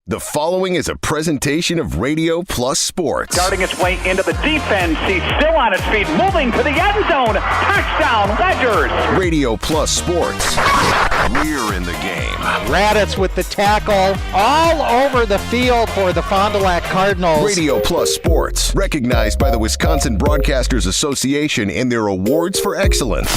The following is a presentation of Radio Plus Sports. Darting its way into the defense. He's still on his feet, moving to the end zone. Touchdown, Ledgers. Radio Plus Sports. We're in the game. Raditz with the tackle all over the field for the Fond du Lac Cardinals. Radio Plus Sports, recognized by the Wisconsin Broadcasters Association in their awards for excellence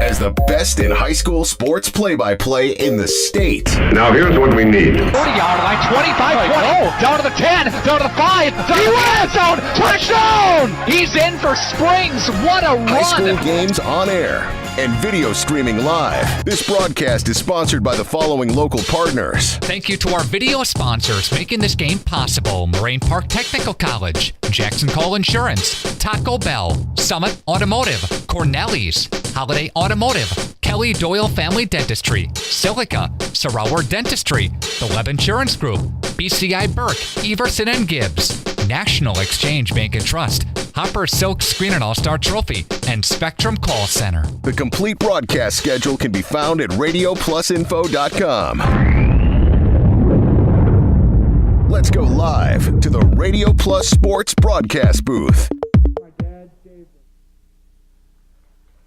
as the best in high school sports play-by-play in the state. Now here's what we need. 40-yard line, 25, 20, down to the 10, down to the 5, down to the end zone, touchdown! He's in for Springs. What a run! High school games on air and video streaming live. This broadcast is sponsored by the following local partners. Thank you to our video sponsors making this game possible. Moraine Park Technical College, Jackson Cole Insurance, Taco Bell, Summit Automotive, Cornelli's, Holiday Automotive, Kelly Doyle Family Dentistry, Silica, Sarower Dentistry, the Webb Insurance Group, BCI Burke, Everson and Gibbs, National Exchange Bank and Trust, Hopper Silk Screen and All-Star Trophy, and Spectrum Call Center. The complete broadcast schedule can be found at radioplusinfo.com. Let's go live to the Radio Plus Sports broadcast booth.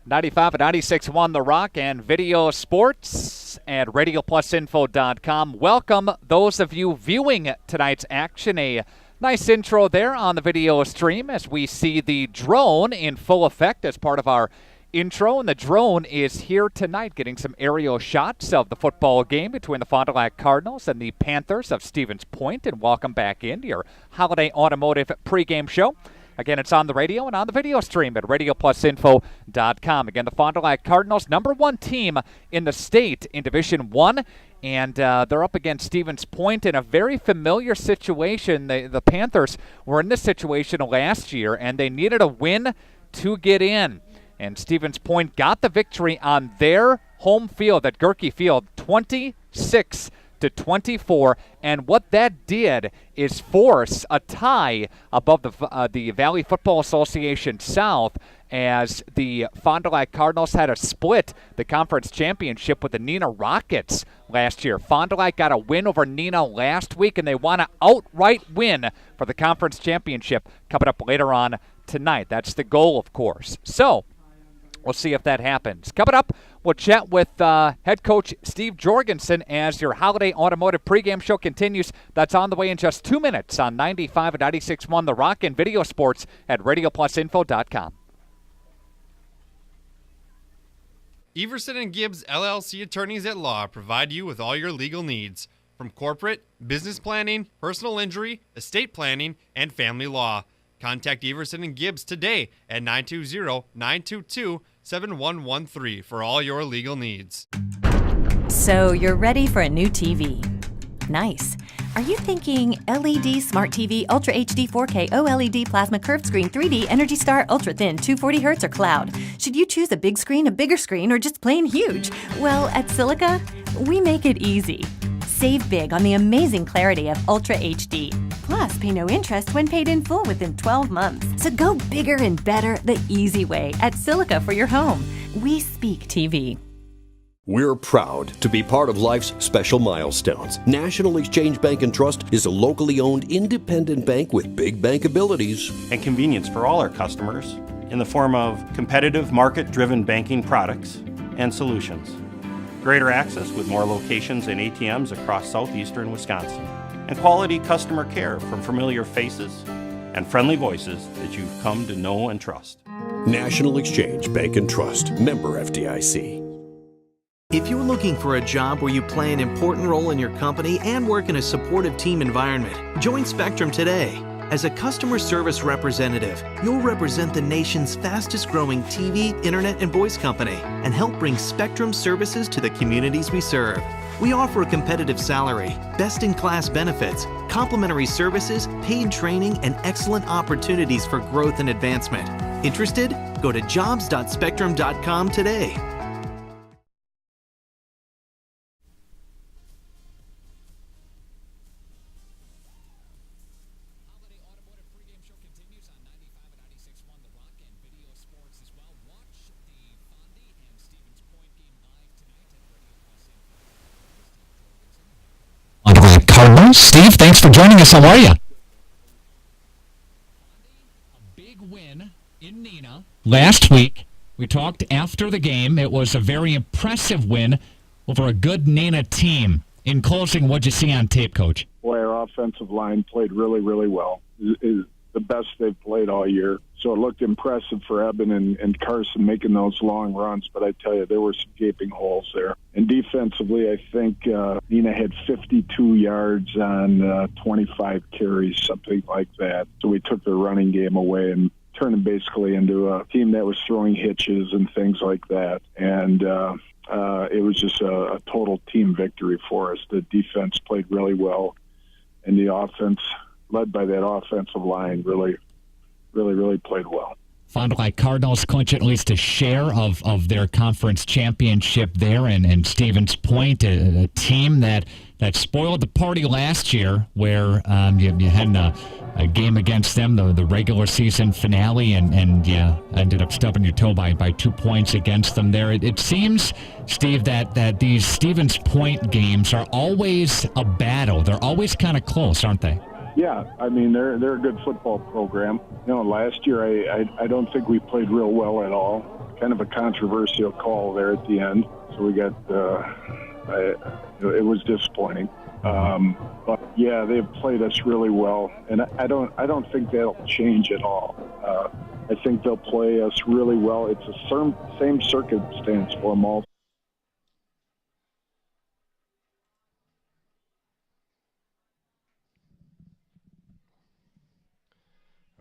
95 and 96.1 The Rock and Video Sports at radioplusinfo.com. Welcome those of you viewing tonight's action. A nice intro there on the video stream as we see the drone in full effect as part of our intro. And the drone is here tonight getting some aerial shots of the football game between the Fond du Lac Cardinals and the Panthers of Stevens Point. And welcome back into your Holiday Automotive pregame show. Again, it's on the radio and on the video stream at radioplusinfo.com. Again, the Fond du Lac Cardinals, #1 team in the state in Division I, and they're up against Stevens Point in a very familiar situation. The Panthers were in this situation last year, and they needed a win to get in. And Stevens Point got the victory on their home field at Gerke Field, 26-24, and what that did is force a tie above the Valley Football Association South as the Fond du Lac Cardinals had to split the conference championship with the Neenah Rockets last year. Fond du Lac got a win over Neenah last week, and they want to outright win for the conference championship coming up later on tonight. That's the goal, of course. So we'll see if that happens. Coming up, we'll chat with head coach Steve Jorgensen as your Holiday Automotive pregame show continues. That's on the way in just 2 minutes on 95 and 96.1 The Rock and Video Sports at radioplusinfo.com. Everson and Gibbs LLC attorneys at law provide you with all your legal needs, from corporate, business planning, personal injury, estate planning, and family law. Contact Everson and Gibbs today at 920-922-7113 for all your legal needs. So you're ready for a new TV. Nice. Are you thinking LED Smart TV, Ultra HD 4K, OLED Plasma Curved Screen, 3D, Energy Star, Ultra Thin, 240 Hz, or Cloud? Should you choose a big screen, a bigger screen, or just plain huge? Well, at Silica, we make it easy. Save big on the amazing clarity of Ultra HD. Plus, pay no interest when paid in full within 12 months. So go bigger and better the easy way at Silica for your home. We speak TV. We're proud to be part of life's special milestones. National Exchange Bank and Trust is a locally owned independent bank with big bank abilities and convenience for all our customers in the form of competitive market-driven banking products and solutions. Greater access with more locations and ATMs across southeastern Wisconsin. And quality customer care from familiar faces and friendly voices that you've come to know and trust. National Exchange Bank and Trust, member FDIC. If you're looking for a job where you play an important role in your company and work in a supportive team environment, join Spectrum today. As a customer service representative, you'll represent the nation's fastest growing TV, internet, and voice company and help bring Spectrum services to the communities we serve. We offer a competitive salary, best-in-class benefits, complimentary services, paid training, and excellent opportunities for growth and advancement. Interested? Go to jobs.spectrum.com today. Cardinals us. Steve, thanks for joining us. How are you? Big win in Neenah last week. We talked after the game. It was a very impressive win over a good Neenah team. In closing, what'd you see on tape, Coach? Boy, our offensive line played really, really well. Is the best they've played all year. So it looked impressive for Eben and Carson making those long runs, but I tell you, there were some gaping holes there. And defensively, I think Neenah had 52 yards on 25 carries, something like that. So we took the running game away and turned them basically into a team that was throwing hitches and things like that. And it was just a total team victory for us. The defense played really well, and the offense, led by that offensive line, really played well. Fond du Lac Cardinals clinch at least a share of their conference championship there, and Stevens Point, a team that spoiled the party last year, where you had a game against them, the regular season finale, and you ended up stubbing your toe by 2 points against them there. It seems, Steve, that these Stevens Point games are always a battle. They're always kind of close, aren't they? Yeah, I mean, they're a good football program. You know, last year I don't think we played real well at all. Kind of a controversial call there at the end. So we got it was disappointing. But yeah, they've played us really well, and I don't think that'll change at all. I think they'll play us really well. It's the same circumstance for them all.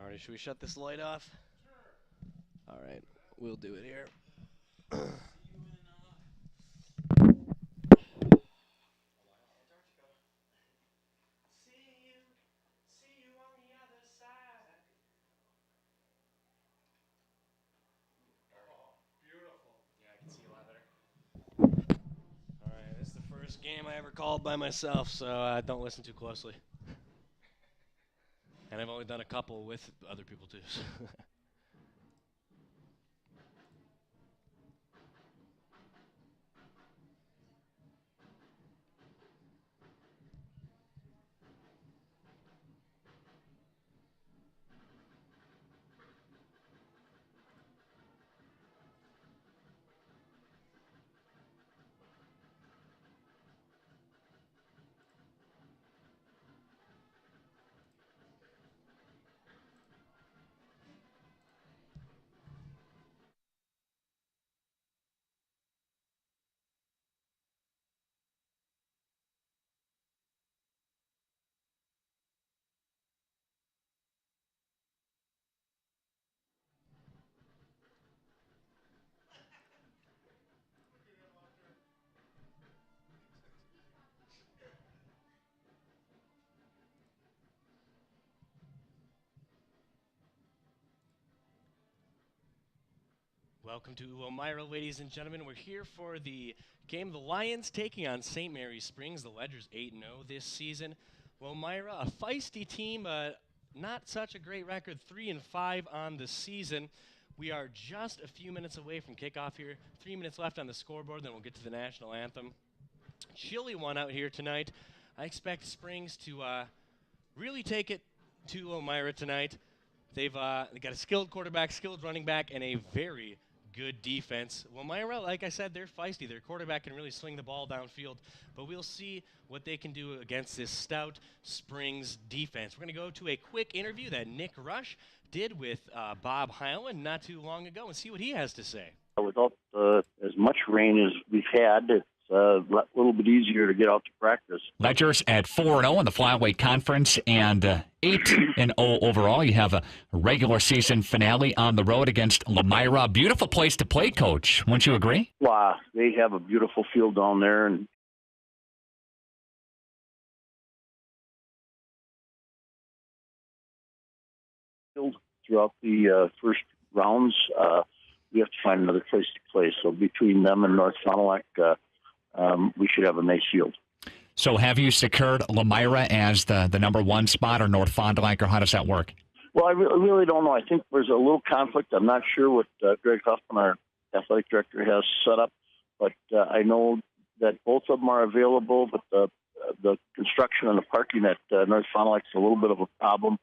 All right, should we shut this light off? All right, we'll do it here. All right, this is the first game I ever called by myself, so don't listen too closely. And I've only done a couple with other people too. Welcome to Elmira, ladies and gentlemen. We're here for the game of the Lions taking on St. Mary's Springs. The Ledger's 8-0 this season. Elmira, a feisty team, not such a great record, 3-5 on the season. We are just a few minutes away from kickoff here. 3 minutes left on the scoreboard, then we'll get to the national anthem. Chilly one out here tonight. I expect Springs to really take it to Elmira tonight. They got a skilled quarterback, skilled running back, and a very good defense. Elmira, like I said, they're feisty. Their quarterback can really swing the ball downfield, but we'll see what they can do against this stout Springs defense. We're going to go to a quick interview that Nick Rush did with Bob Heilman not too long ago and see what he has to say. Without as much rain as we've had, it's a little bit easier to get out to practice. Ledger's at 4-0 in the Flyweight Conference and 8-0 overall. You have a regular season finale on the road against Elmira. Beautiful place to play, Coach. Wouldn't you agree? Wow, they have a beautiful field down there, and throughout the first rounds, we have to find another place to play. So between them and North Fond du Lac, we should have a nice field. So have you secured Elmira as the number one spot, or North Fond du Lac, or how does that work? Well, I really don't know. I think there's a little conflict. I'm not sure what Greg Huffman, our athletic director, has set up, but I know that both of them are available, but the construction and the parking at North Fond du Lac is a little bit of a problem.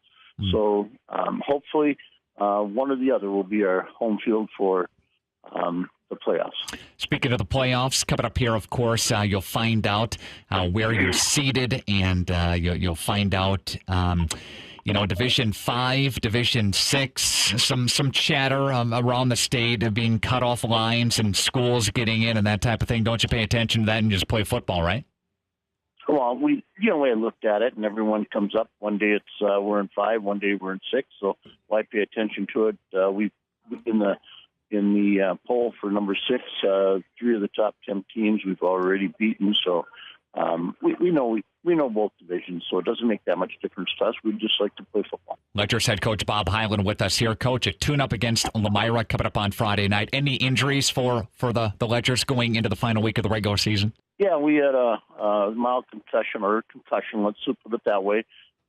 So hopefully one or the other will be our home field for the playoffs. Speaking of the playoffs, coming up here, of course, you'll find out where you're seated, and you'll find out, Division 5, Division 6, some chatter around the state of being cut off lines and schools getting in and that type of thing. Don't you pay attention to that and just play football, right? Well, we I looked at it, and everyone comes up. One day it's we're in 5, one day we're in 6. So why pay attention to it? We've in the poll for number 6, 3 of the top 10 teams we've already beaten. So we know both divisions, so it doesn't make that much difference to us. We'd just like to play football. Ledgers head coach Bob Hyland with us here. Coach, a tune-up against Lomira coming up on Friday night. Any injuries for the Ledgers going into the final week of the regular season? Yeah, we had a mild concussion, let's put it that way,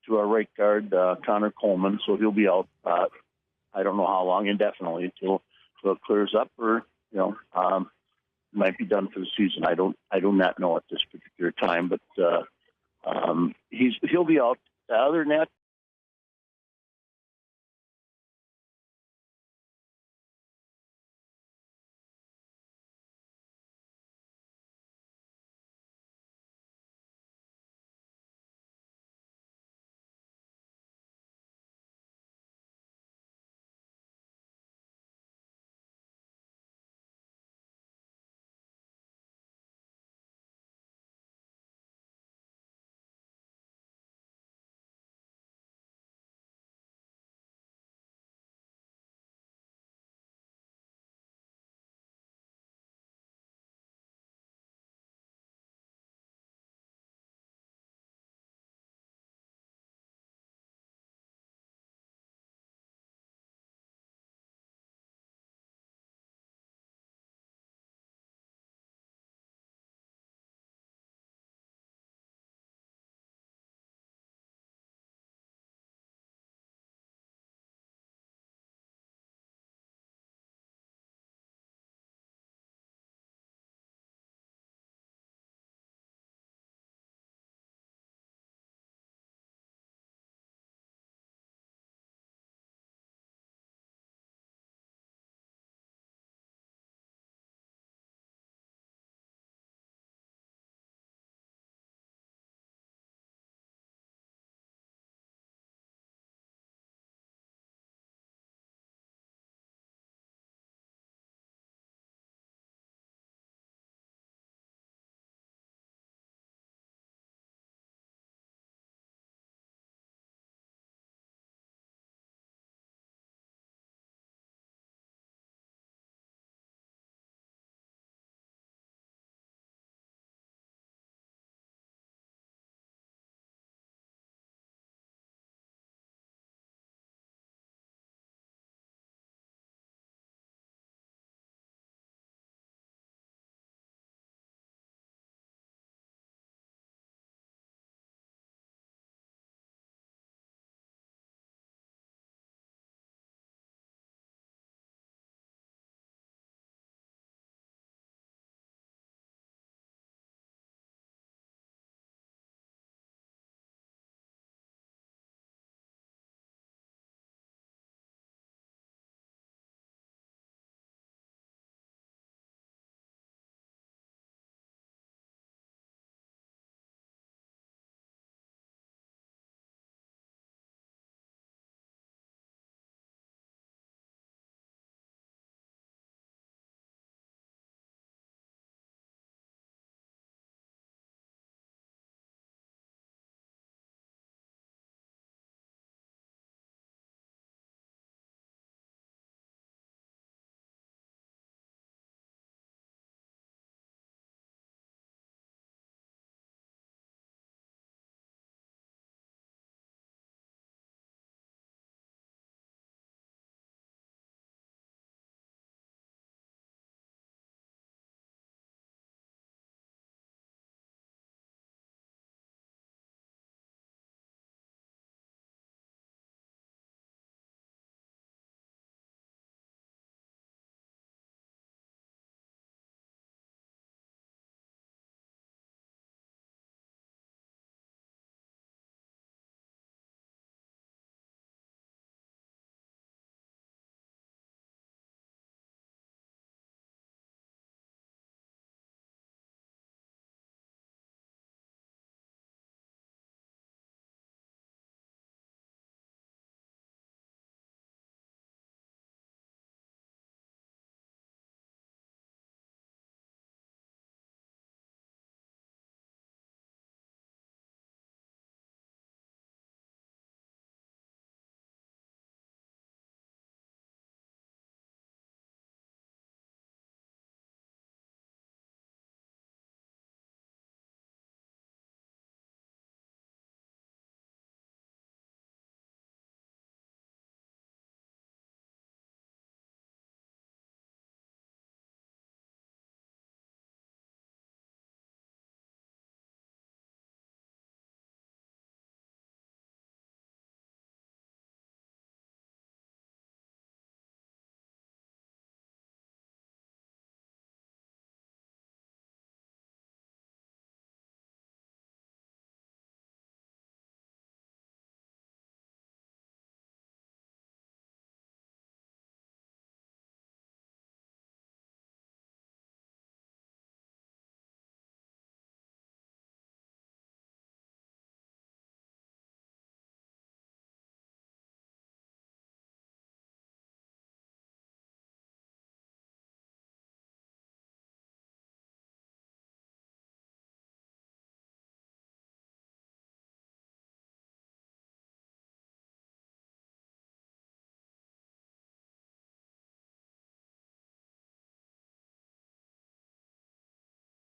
to our right guard, Connor Coleman. So he'll be out, I don't know how long, indefinitely, until it clears up, or, might be done for the season. I do not know at this particular time, but he'll be out. Other than that,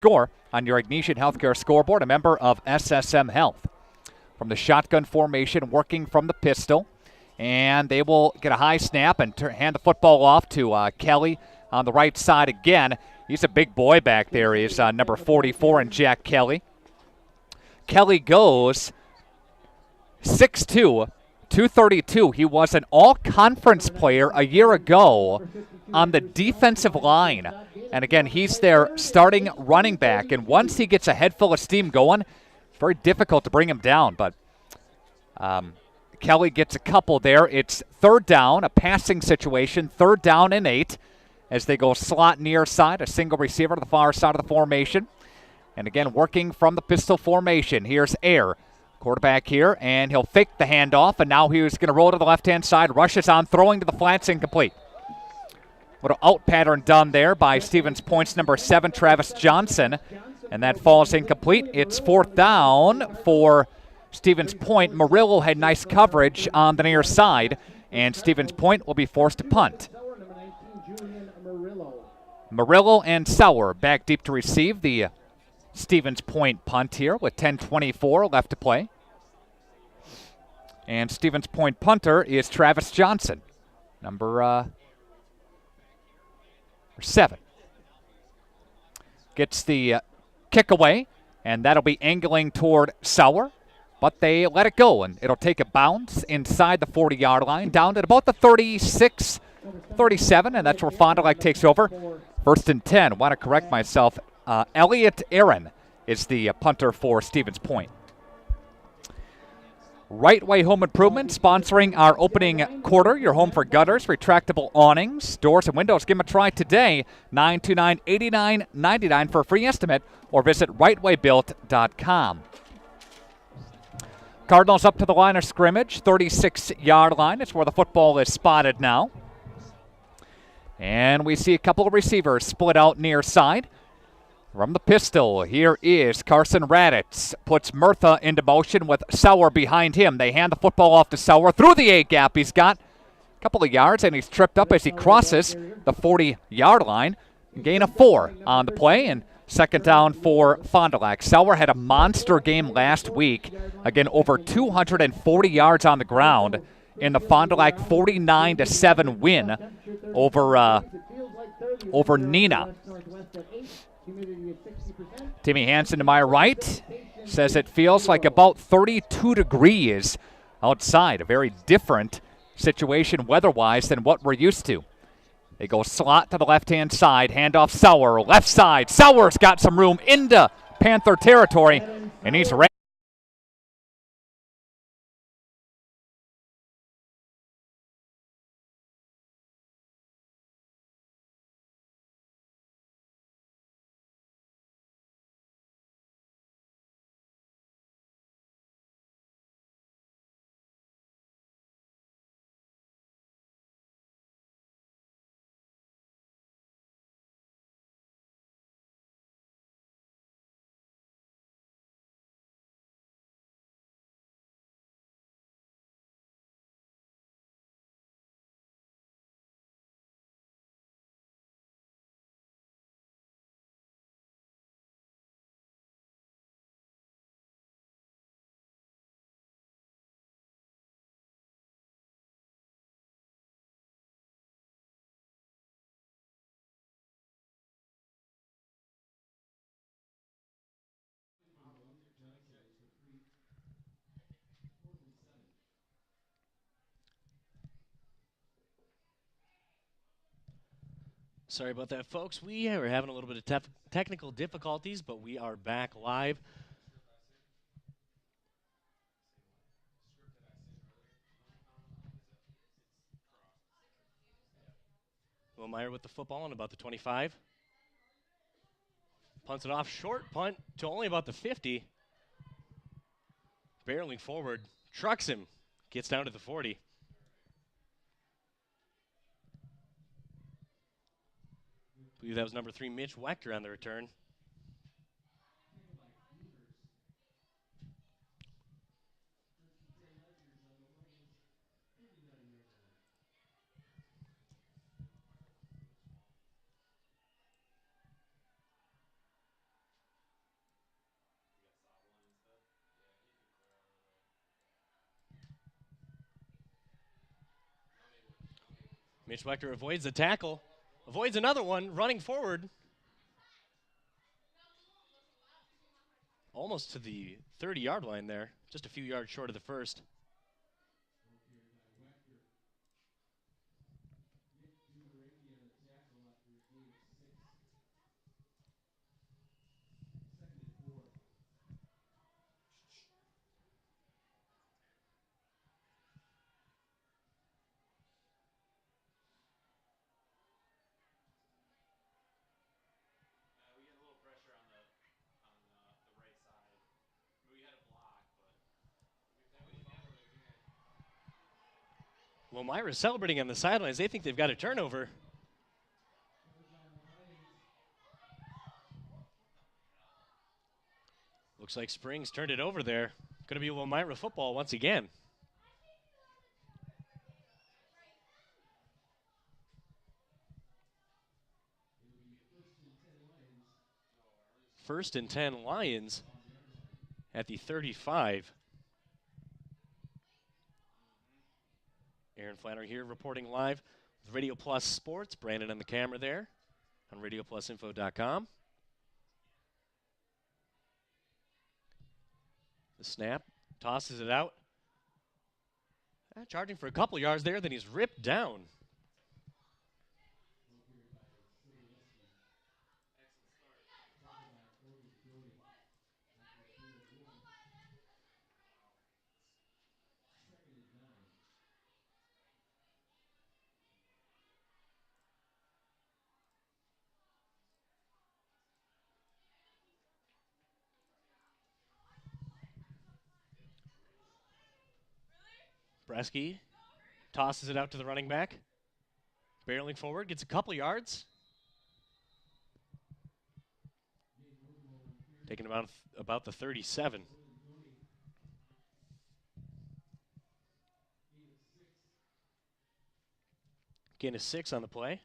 score on your Ignatian Healthcare scoreboard, a member of SSM Health. From the shotgun formation, working from the pistol, and they will get a high snap and hand the football off to Kelly on the right side again. He's a big boy back there. He's number 44 in Jack Kelly. Kelly goes 6'2", 232. He was an all-conference player a year ago on the defensive line. And again, he's their starting running back. And once he gets a head full of steam going, very difficult to bring him down. But Kelly gets a couple there. It's third down, a passing situation, 3rd down and 8 as they go slot near side, a single receiver to the far side of the formation. And again, working from the pistol formation. Here's Air, quarterback here, and he'll fake the handoff, and now he's going to roll to the left-hand side, rushes on, throwing to the flats, incomplete. Little out pattern done there by Stevens Point's number 7, Travis Johnson, and that falls incomplete. It's 4th down for Stevens Point. Murillo had nice coverage on the near side, and Stevens Point will be forced to punt. Murillo and Sauer back deep to receive the Stevens Point punt here with 10:24 left to play. And Stevens Point punter is Travis Johnson, number 7. Gets the kick away, and that'll be angling toward Sauer, but they let it go, and it'll take a bounce inside the 40-yard line, down at about the 36, 37, and that's where Fond du Lac takes over. 1st and 10. Want to correct myself. Elliot Aaron is the punter for Stevens Point. Right Way Home Improvement sponsoring our opening quarter. Your home for gutters, retractable awnings, doors, and windows. Give them a try today. 929-8999 for a free estimate, or visit rightwaybuilt.com. Cardinals up to the line of scrimmage, 36-yard line. It's where the football is spotted now. And we see a couple of receivers split out near side. From the pistol, here is Carson Raditz. Puts Murtha into motion with Sauer behind him. They hand the football off to Sauer through the A-gap. He's got a couple of yards, and he's tripped up as he crosses the 40-yard line. Gain of 4 on the play, and 2nd down for Fond du Lac. Sauer had a monster game last week. Again, over 240 yards on the ground in the Fond du Lac 49-7 win over Neenah. Timmy Hansen to my right says it feels like about 32 degrees outside. A very different situation weather-wise than what we're used to. They go slot to the left-hand side, handoff Sauer, left side. Sauer's got some room into Panther territory, and he's ready. Sorry about that, folks. We are having a little bit of technical difficulties, but we are back live. Will Meyer with the football on about the 25. Punts it off, short punt to only about the 50. Barreling forward, trucks him, gets down to the 40. I believe that was number 3, Mitch Wechter, on the return. Mitch Wechter avoids the tackle, avoids another one, running forward. Almost to the 30-yard line there, just a few yards short of the first. Well, Myra's celebrating on the sidelines. They think they've got a turnover. Looks like Springs turned it over there. Going to be Wilmira football once again. First and 10 Lions at the 35. Aaron Flannery here reporting live with Radio Plus Sports. Brandon on the camera there on RadioPlusInfo.com. The snap, tosses it out. Charging for a couple yards there, then he's ripped down. Bresky tosses it out to the running back. Barreling forward, gets a couple yards. Taking about the 37. Gain of 6 on the play.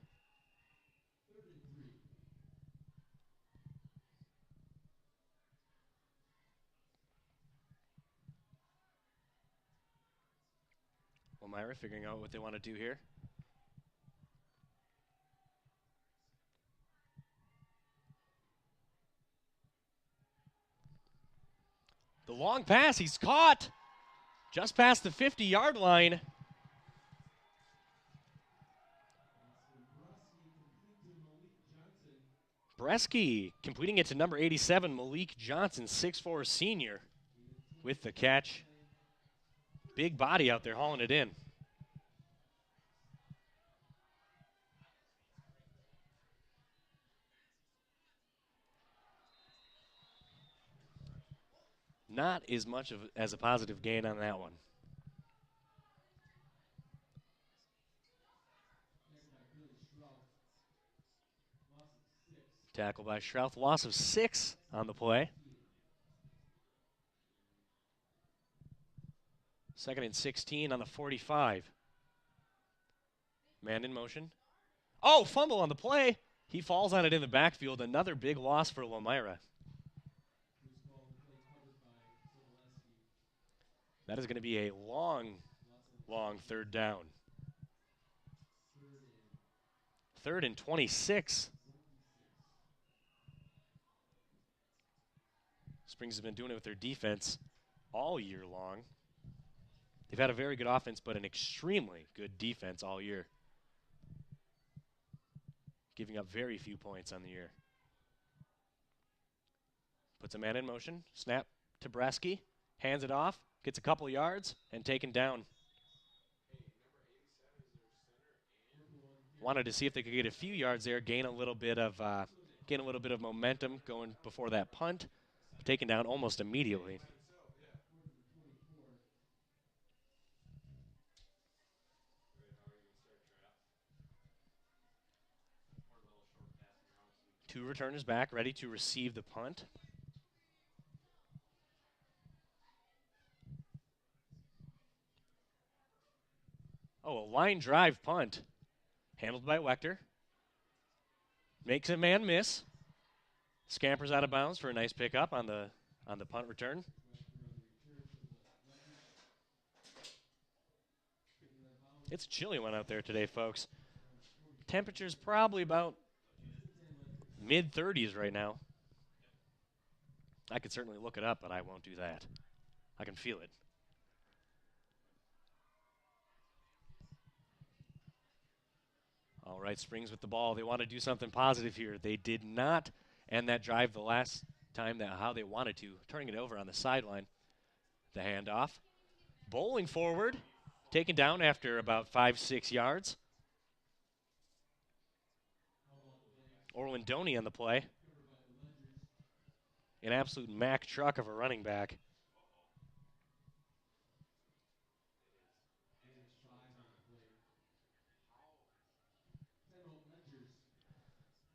Myra figuring out what they want to do here. The long pass, he's caught just past the 50-yard line. Bresky completing it to number 87, Malik Johnson, 6'4" senior with the catch. Big body out there hauling it in. Not as much as a positive gain on that one. Tackle by Schrouth, loss of 6 on the play. 2nd and 16 on the 45. Man in motion. Oh, fumble on the play. He falls on it in the backfield. Another big loss for Wilmira. That is going to be a long 3rd down. 3rd and 26. Springs has been doing it with their defense all year long. They've had a very good offense, but an extremely good defense all year. Giving up very few points on the year. Puts a man in motion. Snap to Bresky. Hands it off. Gets a couple yards and taken down. Wanted to see if they could get a few yards there, gain a little bit of momentum going before that punt. Taken down almost immediately. Two returners back, ready to receive the punt. Oh, a line drive punt. Handled by Wechter. Makes a man miss. Scampers out of bounds for a nice pickup on the punt return. It's a chilly one out there today, folks. Temperature's probably about mid-30s right now. I could certainly look it up, but I won't do that. I can feel it. All right, Springs with the ball. They want to do something positive here. They did not end that drive the last time how they wanted to, turning it over on the sideline. The handoff. Bowling forward, taken down after about 5-6 yards. Orland Doney on the play. An absolute Mack truck of a running back.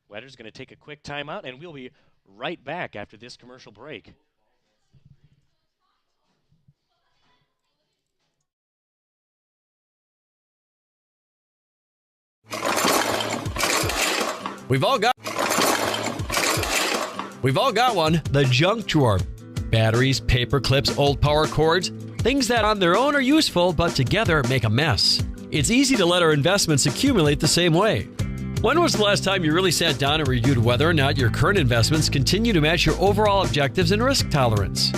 Wedder's going to take a quick timeout, and we'll be right back after this commercial break. We've all got one, the junk drawer. Batteries, paper clips, old power cords, things that on their own are useful, but together make a mess. It's easy to let our investments accumulate the same way. When was the last time you really sat down and reviewed whether or not your current investments continue to match your overall objectives and risk tolerance?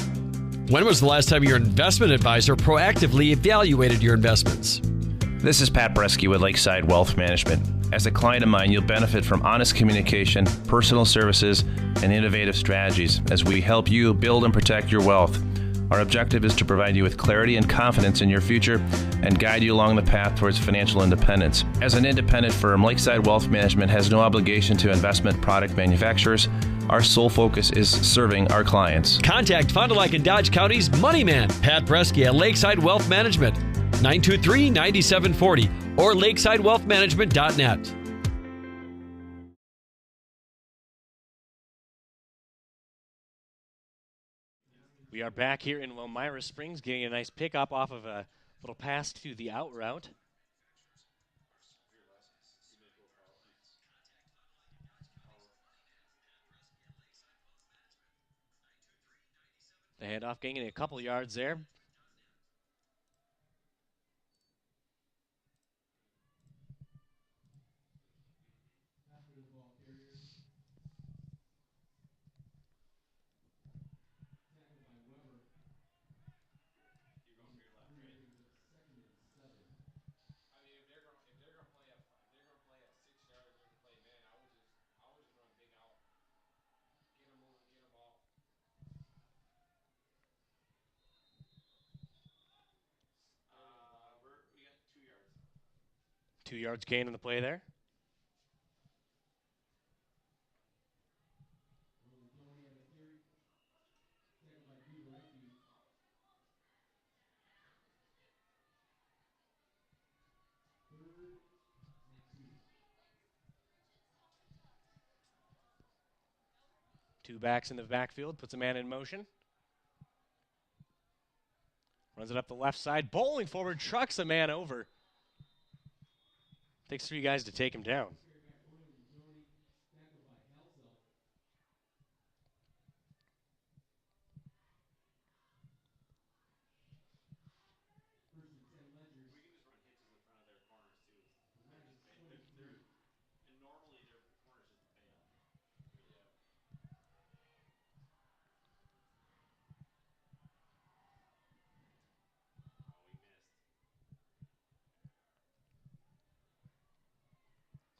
When was the last time your investment advisor proactively evaluated your investments? This is Pat Bresky with Lakeside Wealth Management. As a client of mine, you'll benefit from honest communication, personal services, and innovative strategies as we help you build and protect your wealth. Our objective is to provide you with clarity and confidence in your future and guide you along the path towards financial independence. As an independent firm, Lakeside Wealth Management has no obligation to investment product manufacturers. Our sole focus is serving our clients. Contact Fond du Lac and Dodge County's Money Man, Pat Bresky at Lakeside Wealth Management, 923-9740 or lakesidewealthmanagement.net. We are back here in Wilmira Springs, getting a nice pickup off of a little pass to the out route. The handoff gaining a couple yards there. Two yards gain in the play there. Two backs in the backfield, puts a man in motion. Runs it up the left side, bowling forward, trucks a man over. Takes three guys to take him down.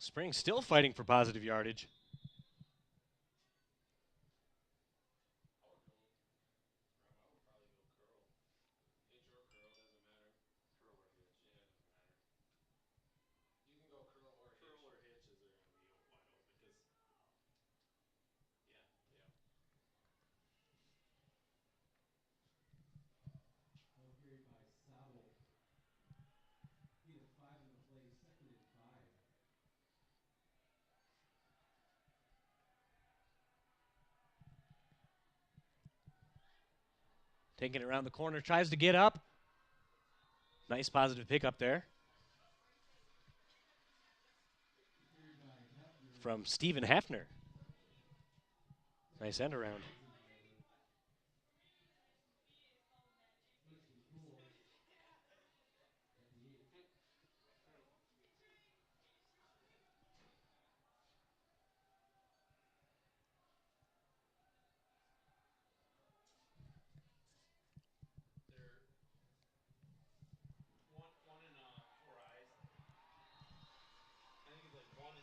Springs still fighting for positive yardage. Taking it around the corner, tries to get up. Nice positive pickup there. From Stephen Heffner. Nice end around.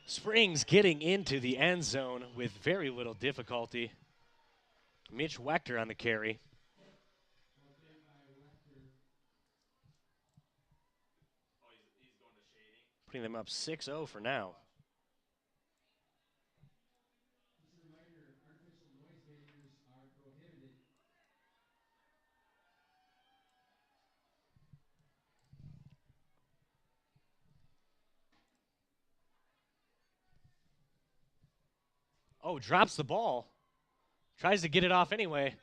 Springs getting into the end zone with very little difficulty. Mitch Wechter on the carry. Putting them up 6-0 for now. Oh, drops the ball. Tries to get it off anyway.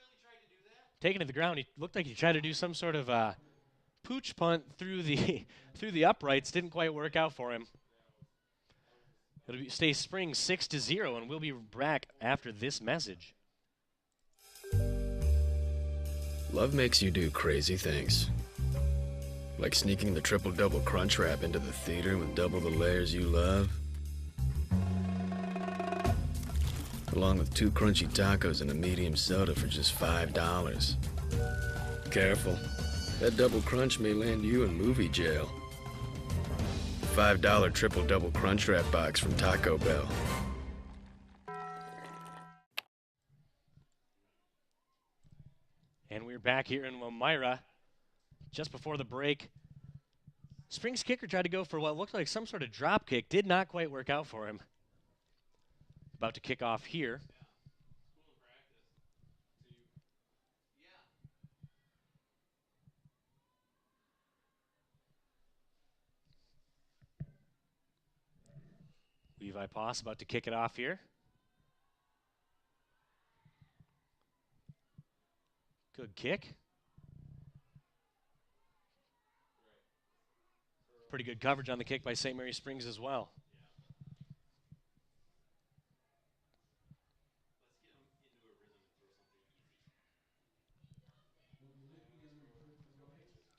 Taking it to the ground. He looked like he tried to do some sort of pooch punt through the through the uprights. Didn't quite work out for him. It'll stay Springs 6-0, and we'll be back after this message. Love makes you do crazy things. Like sneaking the triple-double crunch wrap into the theater with double the layers you love. Along with 2 crunchy tacos and a medium soda for just $5. Careful. That double crunch may land you in movie jail. The $5 triple-double crunch wrap box from Taco Bell. And we're back here in Elmira. Just before the break, Springs kicker tried to go for what looked like some sort of drop kick. Did not quite work out for him. About to kick off here. Levi Poss about to kick it off here. Good kick. Pretty good coverage on the kick by St. Mary Springs as well.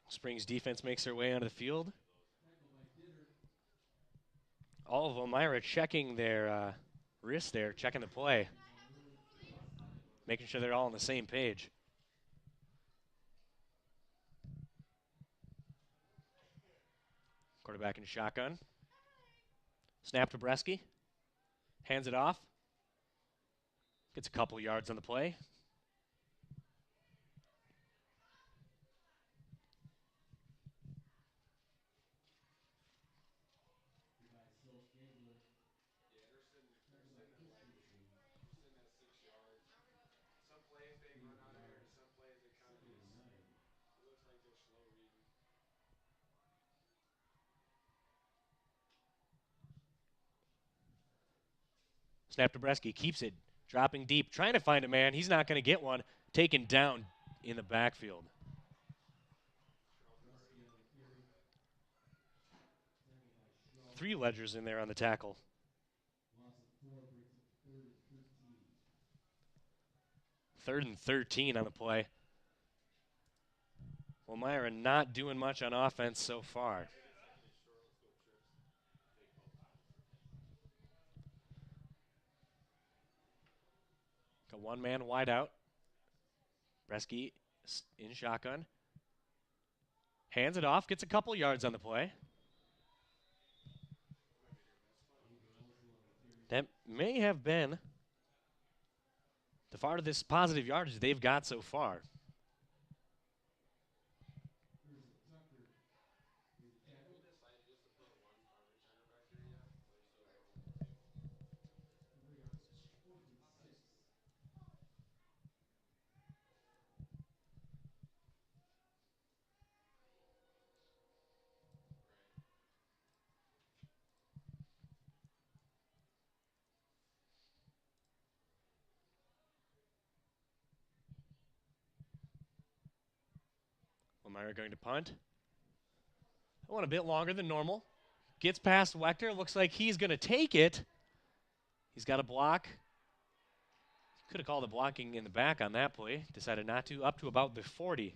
Springs defense makes their way onto the field. All of Elmira checking their wrist there, checking the play. Making sure they're all on the same page. Quarterback in shotgun. Snap to Bresky. Hands it off. Gets a couple yards on the play. Snap to Bresky, keeps it, dropping deep, trying to find a man. He's not going to get one. Taken down in the backfield. Three Ledgers in there on the tackle. Third and 13 on the play. Elmira not doing much on offense so far. Got one man wide out. Bresky in shotgun. Hands it off, gets a couple yards on the play. That may have been the farthest positive yardage they've got so far. Elmira going to punt. That one a bit longer than normal. Gets past Wechter. Looks like he's going to take it. He's got a block. Could have called the blocking in the back on that play. Decided not to. Up to about the 40.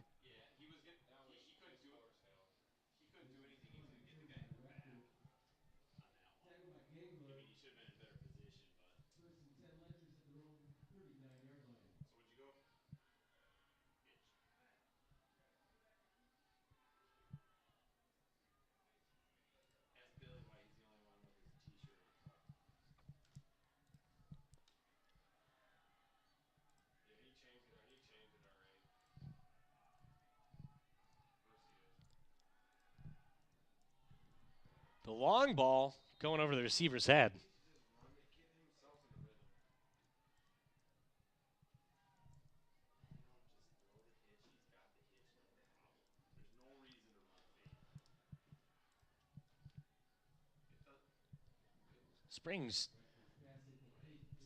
long ball going over the receiver's head. Springs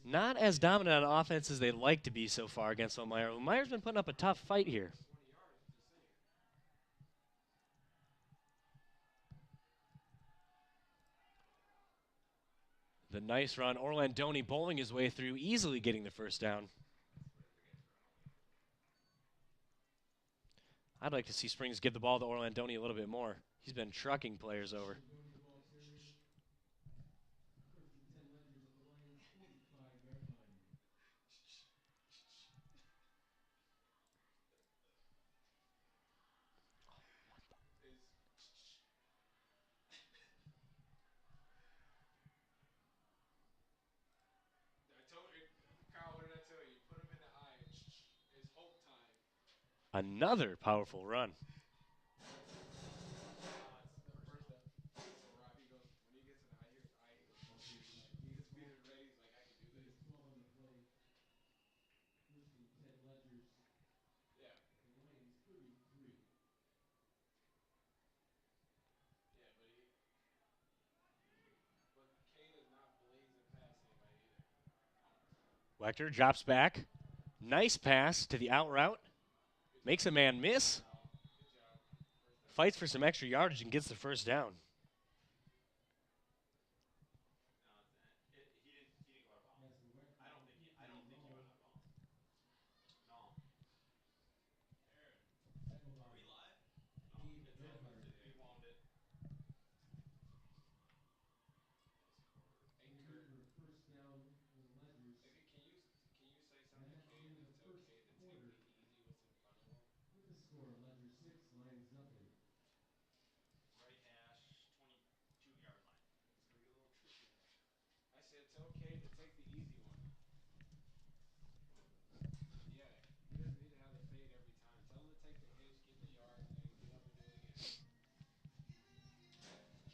not as dominant on offense as they'd like to be so far against Elmira. Elmira's been putting up a tough fight here. The nice run. Orlandoni bowling his way through, easily getting the first down. I'd like to see Springs give the ball to Orlandoni a little bit more. He's been trucking players over. Another powerful run. Wechter drops back. Nice pass to the out route. Makes a man miss. Fights for some extra yardage and gets the first down.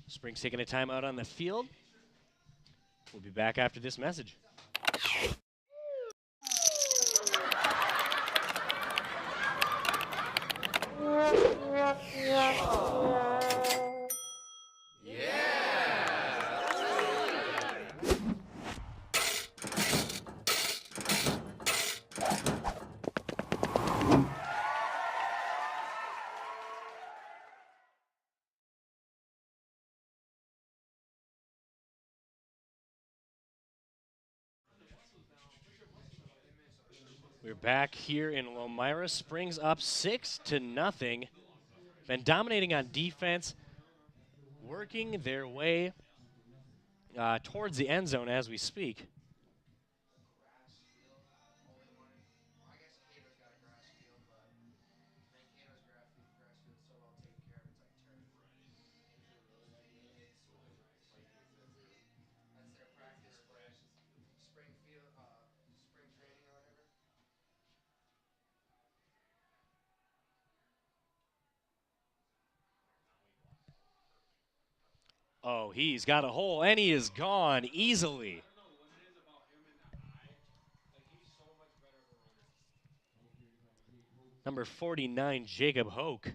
Springs taking a timeout on the field. We'll be back after this message. We're back here in Elmira. Springs up 6-0. Been dominating on defense, working their way towards the end zone as we speak. Oh, he's got a hole, and he is gone easily. Number 49, Jacob Hoke.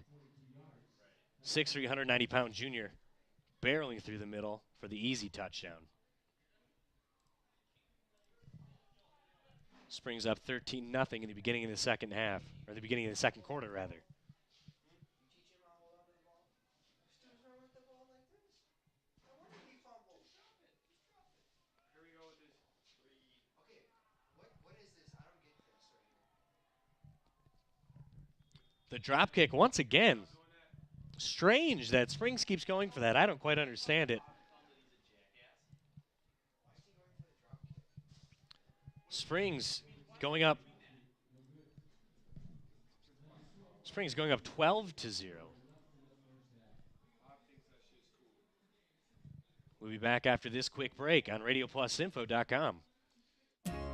6'3", 190-pound junior. Barreling through the middle for the easy touchdown. Springs up 13-0 in the beginning of the second half, or the beginning of the second quarter, rather. The drop kick once again. Strange that Springs keeps going for that. I don't quite understand it. Springs going up 12-0. We'll be back after this quick break on RadioPlusInfo.com.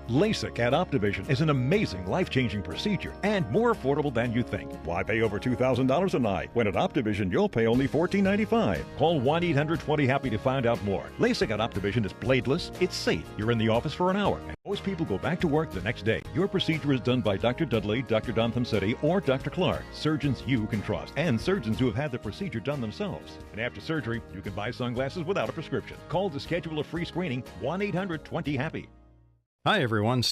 LASIK at Optivision is an amazing life-changing procedure and more affordable than you think. Why pay over $2,000 a night when at Optivision you'll pay only $14.95? Call 1-800-20-HAPPY to find out more. LASIK at Optivision is bladeless, it's safe. You're in the office for an hour, and most people go back to work the next day. Your procedure is done by Dr. Dudley, Dr. Dontham-City, or Dr. Clark, surgeons you can trust, and surgeons who have had the procedure done themselves. And after surgery, you can buy sunglasses without a prescription. Call to schedule a free screening, 1-800-20-HAPPY. Hi, everyone.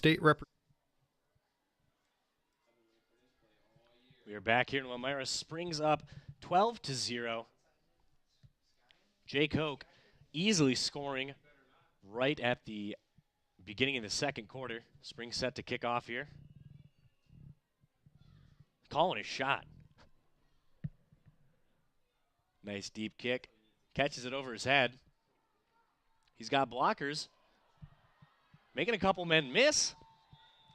We are back here in Elmira. Springs up 12-0. Jake Hoke easily scoring right at the beginning of the second quarter. Springs set to kick off here. Calling a shot. Nice deep kick. Catches it over his head. He's got blockers. Making a couple men miss.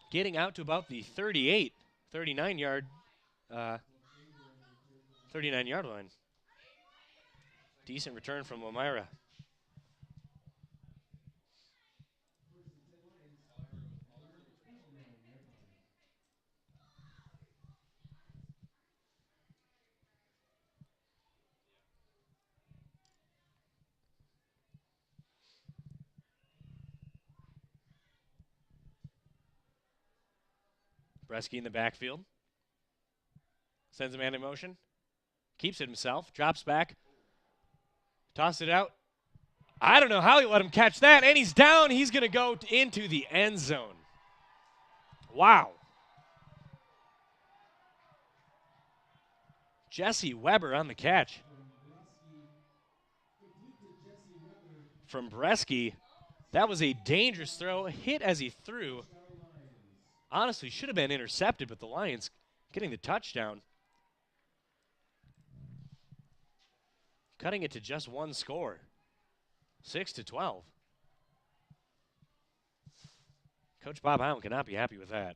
Getting out to about the 39-yard line. Decent return from Elmira. Bresky in the backfield. Sends a man in motion. Keeps it himself. Drops back. Tosses it out. I don't know how he let him catch that. And he's down. He's going to go into the end zone. Wow. Jesse Weber on the catch. From Bresky. That was a dangerous throw. Hit as he threw. Honestly, should have been intercepted, but the Lions getting the touchdown. Cutting it to just one score. 6-12. Coach Bob Heim cannot be happy with that.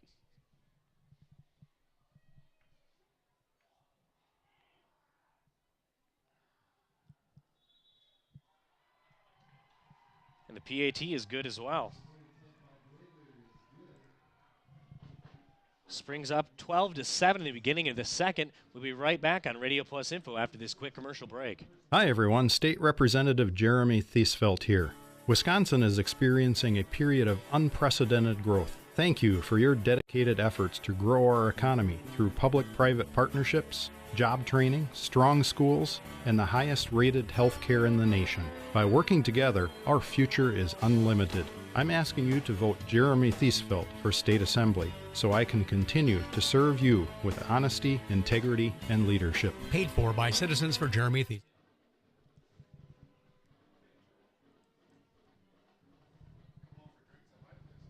And the PAT is good as well. Springs up 12-7 in the beginning of the second. We'll be right back on Radio Plus Info after this quick commercial break. Hi, everyone. State Representative Jeremy Thiesfeld here. Wisconsin is experiencing a period of unprecedented growth. Thank you for your dedicated efforts to grow our economy through public-private partnerships, job training, strong schools, and the highest-rated health care in the nation. By working together, our future is unlimited. I'm asking you to vote Jeremy Thiesfeld for State Assembly so I can continue to serve you with honesty, integrity, and leadership. Paid for by Citizens for Jeremy Thiesfeld.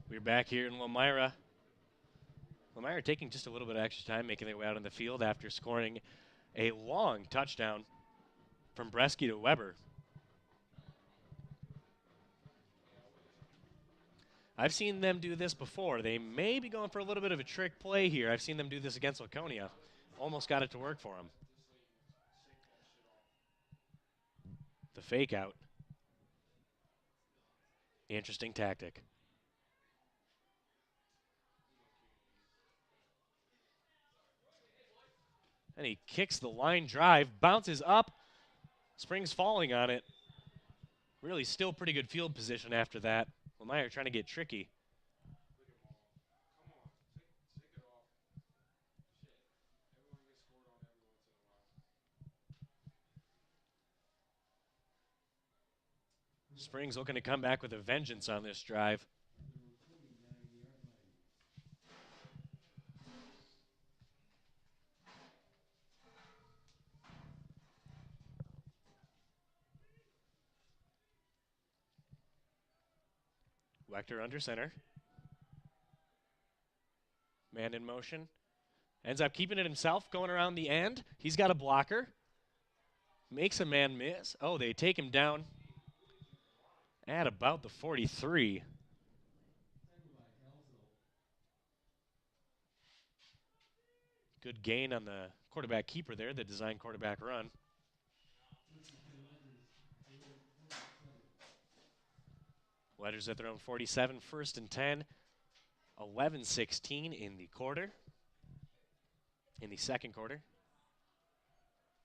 We're back here in Elmira. Elmira taking just a little bit of extra time, making their way out on the field after scoring a long touchdown from Bresky to Weber. I've seen them do this before. They may be going for a little bit of a trick play here. I've seen them do this against Laconia. Almost got it to work for them. The fake out. Interesting tactic. And he kicks the line drive, bounces up, Springs falling on it. Really still pretty good field position after that. Elmira trying to get tricky. Springs looking to come back with a vengeance on this drive. Wechter under center. Man in motion. Ends up keeping it himself, going around the end. He's got a blocker. Makes a man miss. Oh, they take him down at about the 43. Good gain on the quarterback keeper there, the design quarterback run. Letters at their own 47, 1st and 10. 11-16 in the quarter. In the second quarter.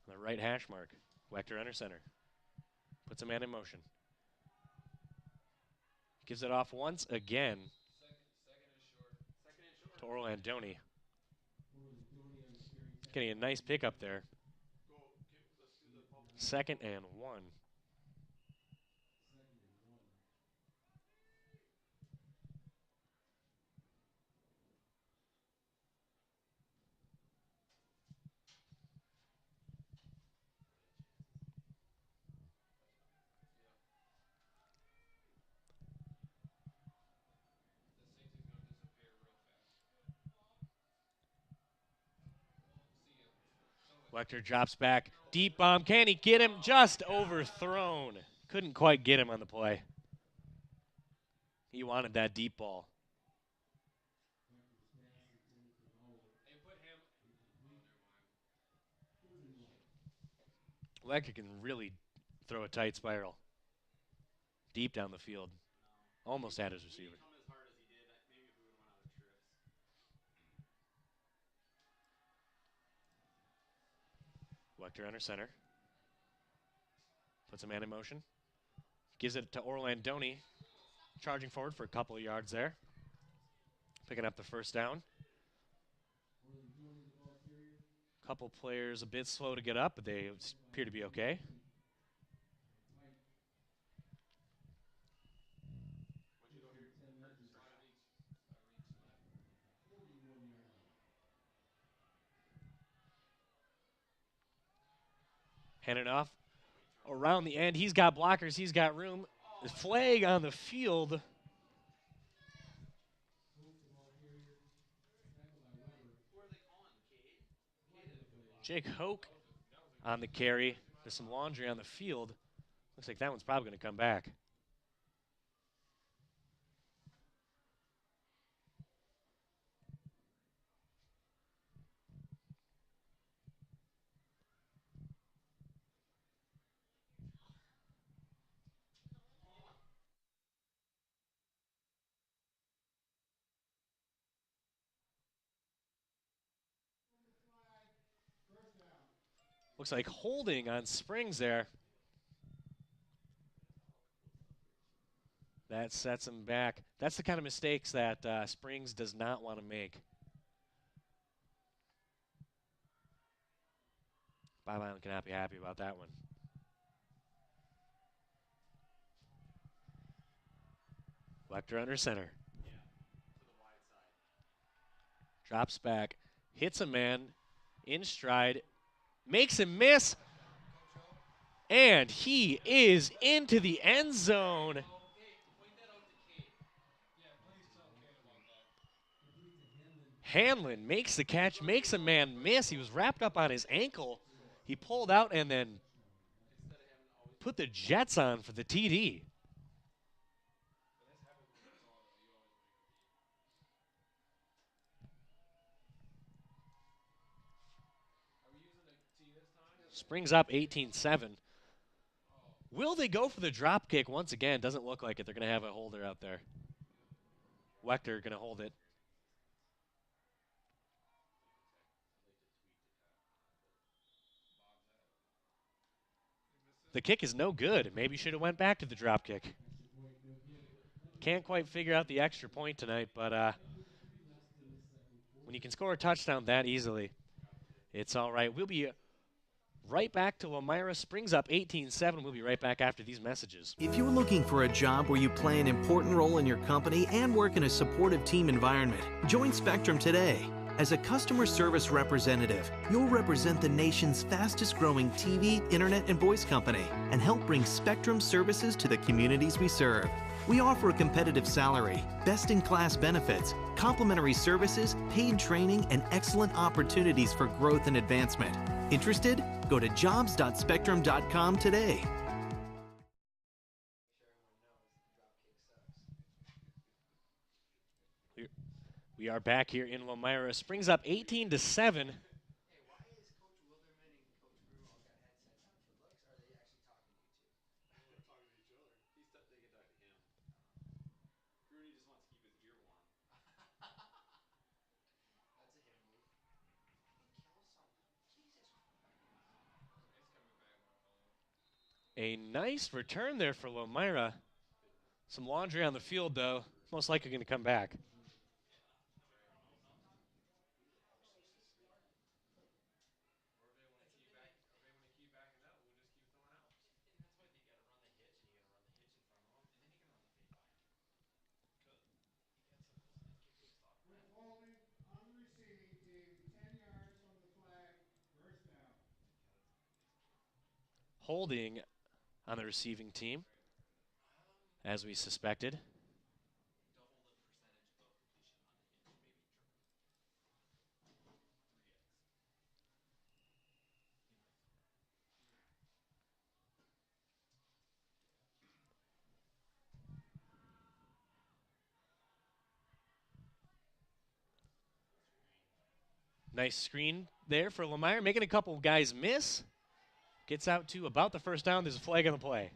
On the right hash mark. Wechter under center. Puts a man in motion. Gives it off once again to Orlandoni. Getting a nice pickup there. 2nd and 1. Wechter drops back. Deep bomb. Can he get him? Just overthrown. Couldn't quite get him on the play. He wanted that deep ball. Wechter can really throw a tight spiral. Deep down the field. Almost at his receiver. Wechter under center. Puts a man in motion. Gives it to Orlandoni. Charging forward for a couple of yards there. Picking up the first down. Couple players a bit slow to get up, but they appear to be okay. Hand it off around the end. He's got blockers. He's got room. The flag on the field. Jake Hoke on the carry. There's some laundry on the field. Looks like that one's probably going to come back. Looks like holding on Springs there. That sets him back. That's the kind of mistakes that Springs does not want to make. Bob Island cannot be happy about that one. Wechter under center. Drops back. Hits a man in stride. Makes him miss. And he is into the end zone. Hanlon makes the catch, makes a man miss. He was wrapped up on his ankle. He pulled out and then put the Jets on for the TD. Springs up 18-7. Will they go for the drop kick once again? Doesn't look like it. They're going to have a holder out there. Wechter going to hold it. The kick is no good. Maybe should have went back to the drop kick. Can't quite figure out the extra point tonight, but when you can score a touchdown that easily, it's all right. We'll be right back to Lomira. Springs up 18-7. We'll be right back after these messages. If you're looking for a job where you play an important role in your company and work in a supportive team environment, join Spectrum today. As a customer service representative, you'll represent the nation's fastest growing TV, internet, and voice company and help bring Spectrum services to the communities we serve. We offer a competitive salary, best-in-class benefits, complimentary services, paid training, and excellent opportunities for growth and advancement. Interested? Go to jobs.spectrum.com today. We are back here in Lomira. Springs up 18-7. A nice return there for Lomira. Some laundry on the field, though. Most likely going to come back. Holding on the receiving team, as we suspected. Nice screen there for Lomira, making a couple guys miss. Gets out to about the first down. There's a flag on the play.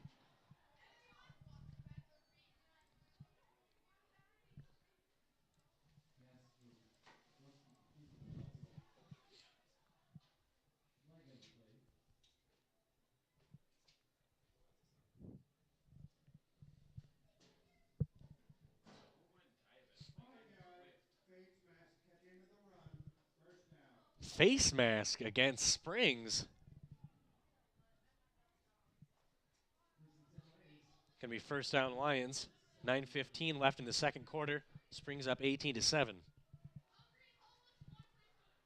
Face mask against Springs. Going to be first down Lions. 9:15 left in the second quarter. Springs up 18-7.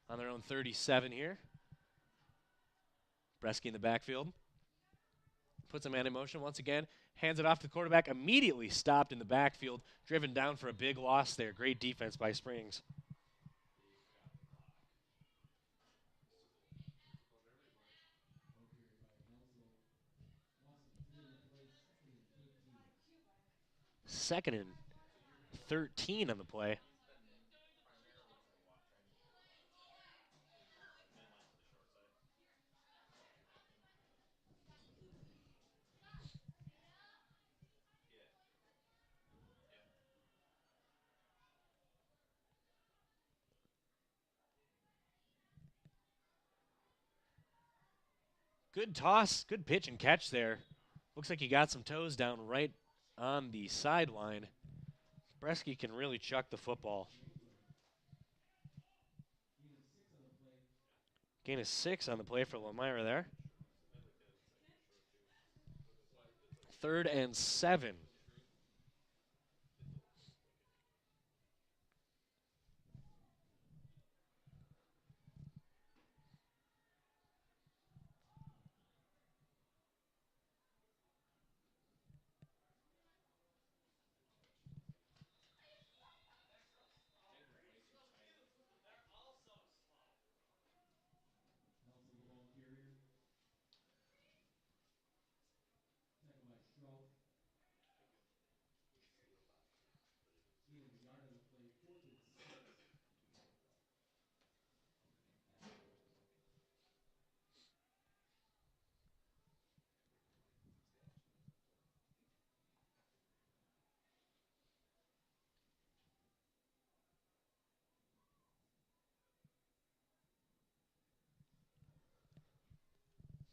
On their own 37 here. Bresky in the backfield. Puts a man in motion once again. Hands it off to the quarterback. Immediately stopped in the backfield. Driven down for a big loss there. Great defense by Springs. Second and 13 on the play. Good toss, good pitch and catch there. Looks like he got some toes down right on the sideline. Bresky can really chuck the football. Gain of 6 on the play for Lomira there. 3rd and 7.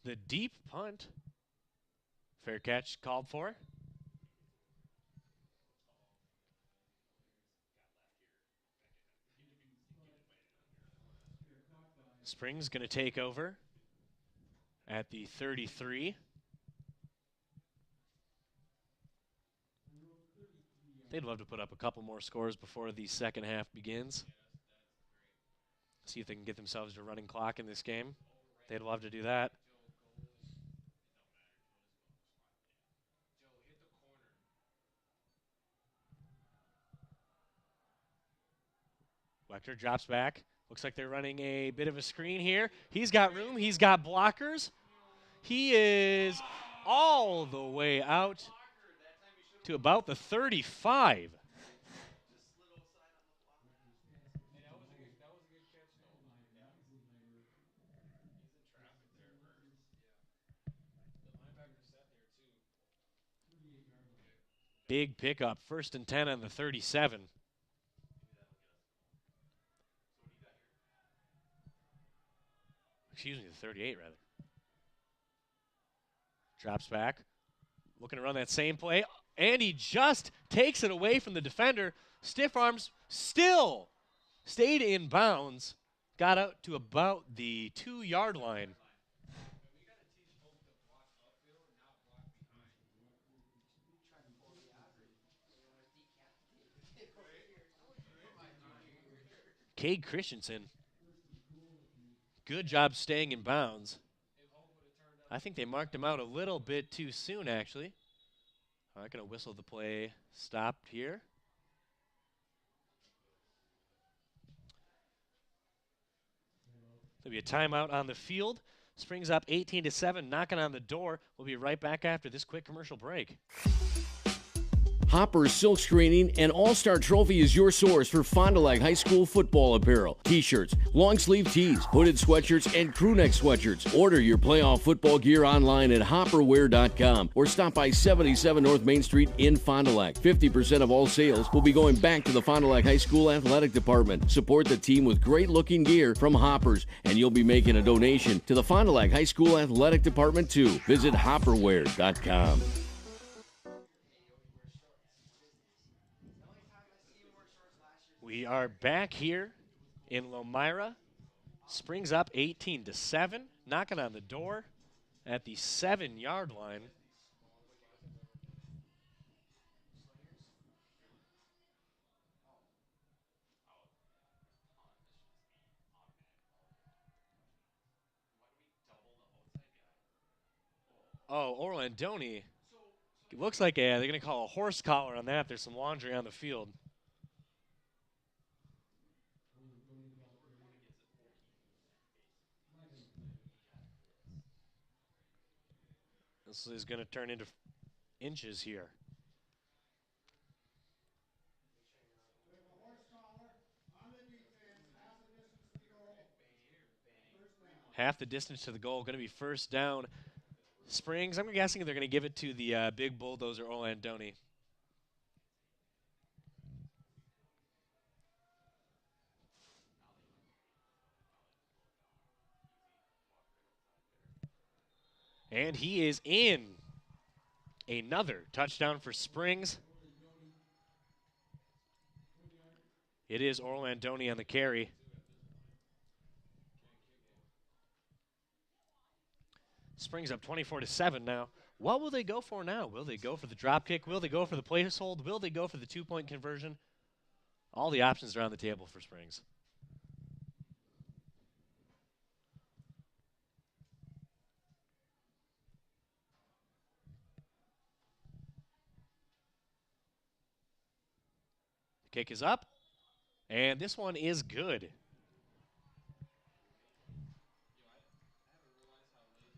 The deep punt. Fair catch called for. Springs going to take over at the 33. They'd love to put up a couple more scores before the second half begins. See if they can get themselves a running clock in this game. They'd love to do that. Wechter drops back. Looks like they're running a bit of a screen here. He's got room. He's got blockers. He is all the way out to about the 35. Big pickup. 1st and 10 on the 37. Excuse me, the 38, rather. Drops back. Looking to run that same play. And he just takes it away from the defender. Stiff arms still stayed in bounds. Got out to about the 2-yard line. Cade Christensen. Good job staying in bounds. I think they marked him out a little bit too soon, actually. All right, going to whistle the play stopped here. There'll be a timeout on the field. Springs up 18-7, knocking on the door. We'll be right back after this quick commercial break. Hopper's Silk Screening and All-Star Trophy is your source for Fond du Lac High School football apparel, t-shirts, long-sleeve tees, hooded sweatshirts, and crew neck sweatshirts. Order your playoff football gear online at hopperwear.com or stop by 77 North Main Street in Fond du Lac. 50% of all sales will be going back to the Fond du Lac High School athletic department. Support the team with great-looking gear from Hoppers, and you'll be making a donation to the Fond du Lac High School athletic department too. Visit hopperwear.com. We are back here in Lomira. Springs up 18-7, knocking on the door at the 7-yard line. Oh, Orlandoni. It looks like they're going to call a horse collar on that. There's some laundry on the field. This is going to turn into inches here. Half the distance to the goal. Going to be first down. Springs, I'm guessing they're going to give it to the big bulldozer, Orlandoni. And he is in. Another touchdown for Springs. It is Orlandoni on the carry. Springs up 24-7 now. What will they go for now? Will they go for the drop kick? Will they go for the place hold? Will they go for the 2-point conversion? All the options are on the table for Springs. Kick is up, and this one is good.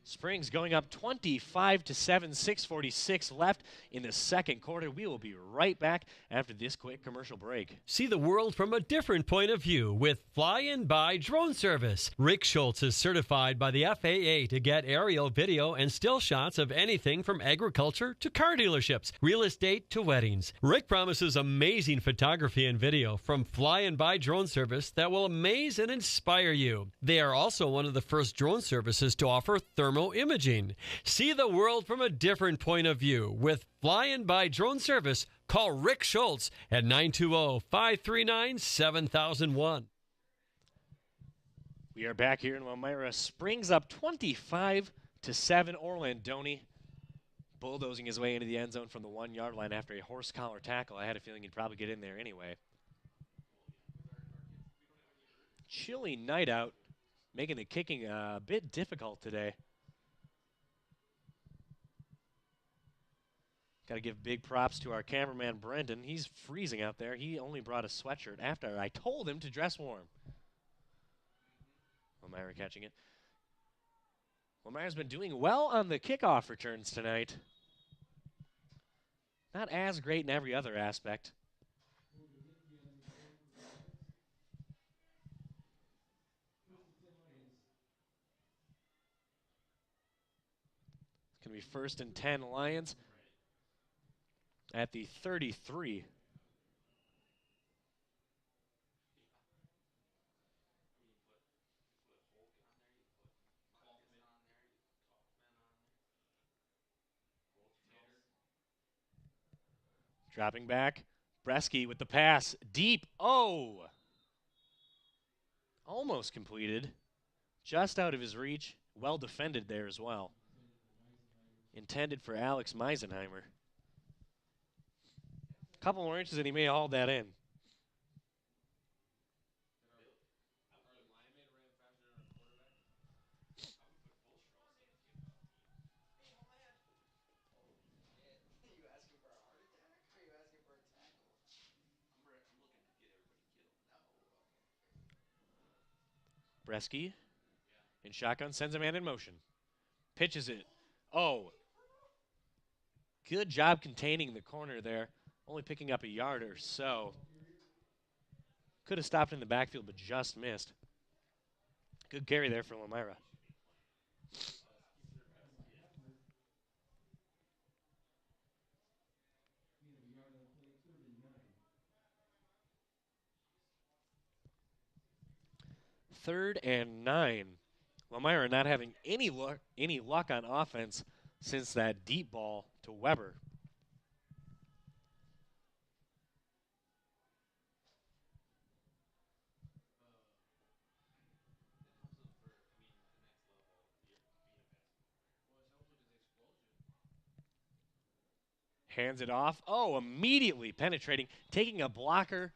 Springs going up 25-7, 6:46 left in the second quarter. We will be right back after this quick commercial break. See the world from a different point of view with Fly By Drone Service. Rick Schultz is certified by the FAA to get aerial video and still shots of anything from agriculture to car dealerships, real estate to weddings. Rick promises amazing photography and video from Fly By Drone Service that will amaze and inspire you. They are also one of the first drone services to offer thermal imaging. See the world from a different point of view with Fly By Drone Service. Call Rick Schultz at 920-539-7001. We are back here in Lomira. Springs up 25-7. Orlandoni bulldozing his way into the end zone from the 1-yard line after a horse collar tackle. I had a feeling he'd probably get in there anyway. Chilly night out, making the kicking a bit difficult today. Got to give big props to our cameraman, Brendan. He's freezing out there. He only brought a sweatshirt after I told him to dress warm. Lomira catching it. Lomira's been doing well on the kickoff returns tonight. Not as great in every other aspect. It's going to be 1st and 10 Lions at the 33. Dropping back. Bresky with the pass. Deep. Oh! Almost completed. Just out of his reach. Well defended there as well. Intended for Alex Meisenheimer. A couple more inches and he may have hauled that in. Bresky in shotgun, sends a man in motion. Pitches it. Oh. Good job containing the corner there. Only picking up a yard or so. Could have stopped in the backfield, but just missed. Good carry there for Lomira. Third and 9. Lomira not having any luck on offense since that deep ball to Weber. Hands it off. Oh, immediately penetrating, taking a blocker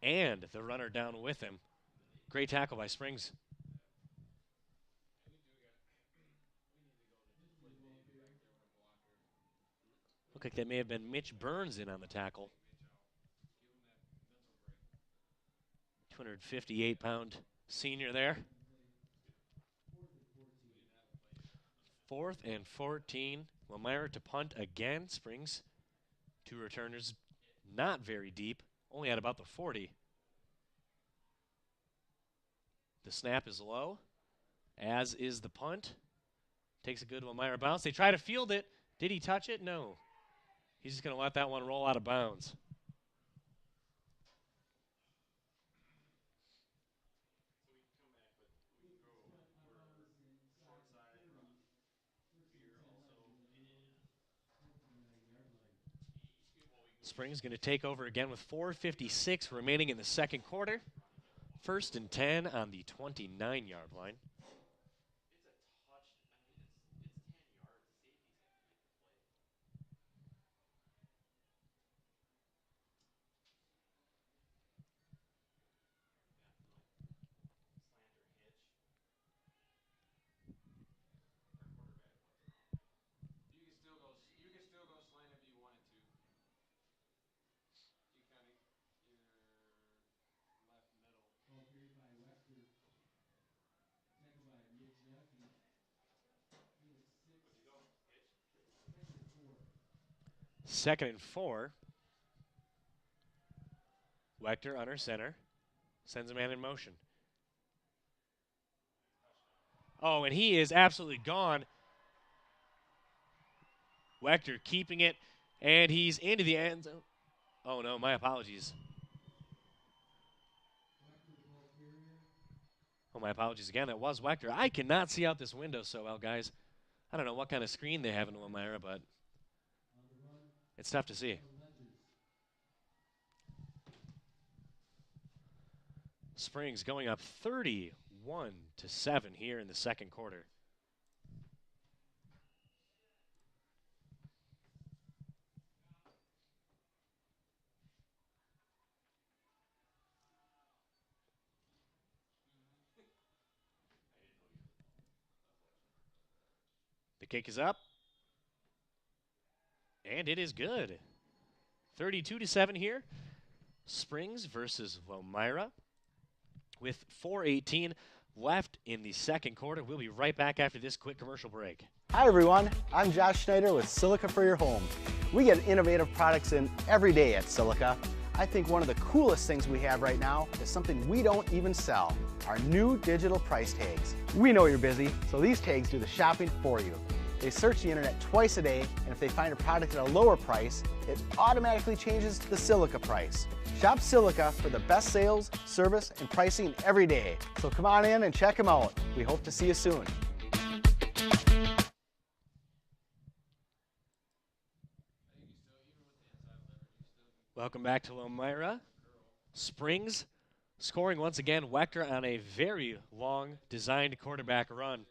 and the runner down with him. Great tackle by Springs. Looked like that may have been Mitch Burns in on the tackle. 258-pound senior there. 4th and 14. Lomira to punt again. Springs, 2 returners, not very deep, only at about the 40. The snap is low, as is the punt. Takes a good Lomira bounce. They try to field it. Did he touch it? No. He's just going to let that one roll out of bounds. Springs going to take over again with 4:56 remaining in the second quarter. 1st and 10 on the 29-yard line. Second and 4. Wechter under center. Sends a man in motion. Oh, and he is absolutely gone. Wechter keeping it, and he's into the end zone. Oh, no, my apologies. Oh, my apologies again. That was Wechter. I cannot see out this window so well, guys. I don't know what kind of screen they have in Lomira, but it's tough to see. Springs going up 31-7 here in the second quarter. The kick is up. And it is good. 32-7 here. Springs versus Lomira with 4:18 left in the second quarter. We'll be right back after this quick commercial break. Hi everyone, I'm Josh Schneider with Silica for Your Home. We get innovative products in every day at Silica. I think one of the coolest things we have right now is something we don't even sell, our new digital price tags. We know you're busy, so these tags do the shopping for you. They search the internet twice a day, and if they find a product at a lower price, it automatically changes the Silica price. Shop Silica for the best sales, service, and pricing every day. So come on in and check them out. We hope to see you soon. Welcome back to Lomira. Springs scoring once again. Wechter on a very long designed quarterback run.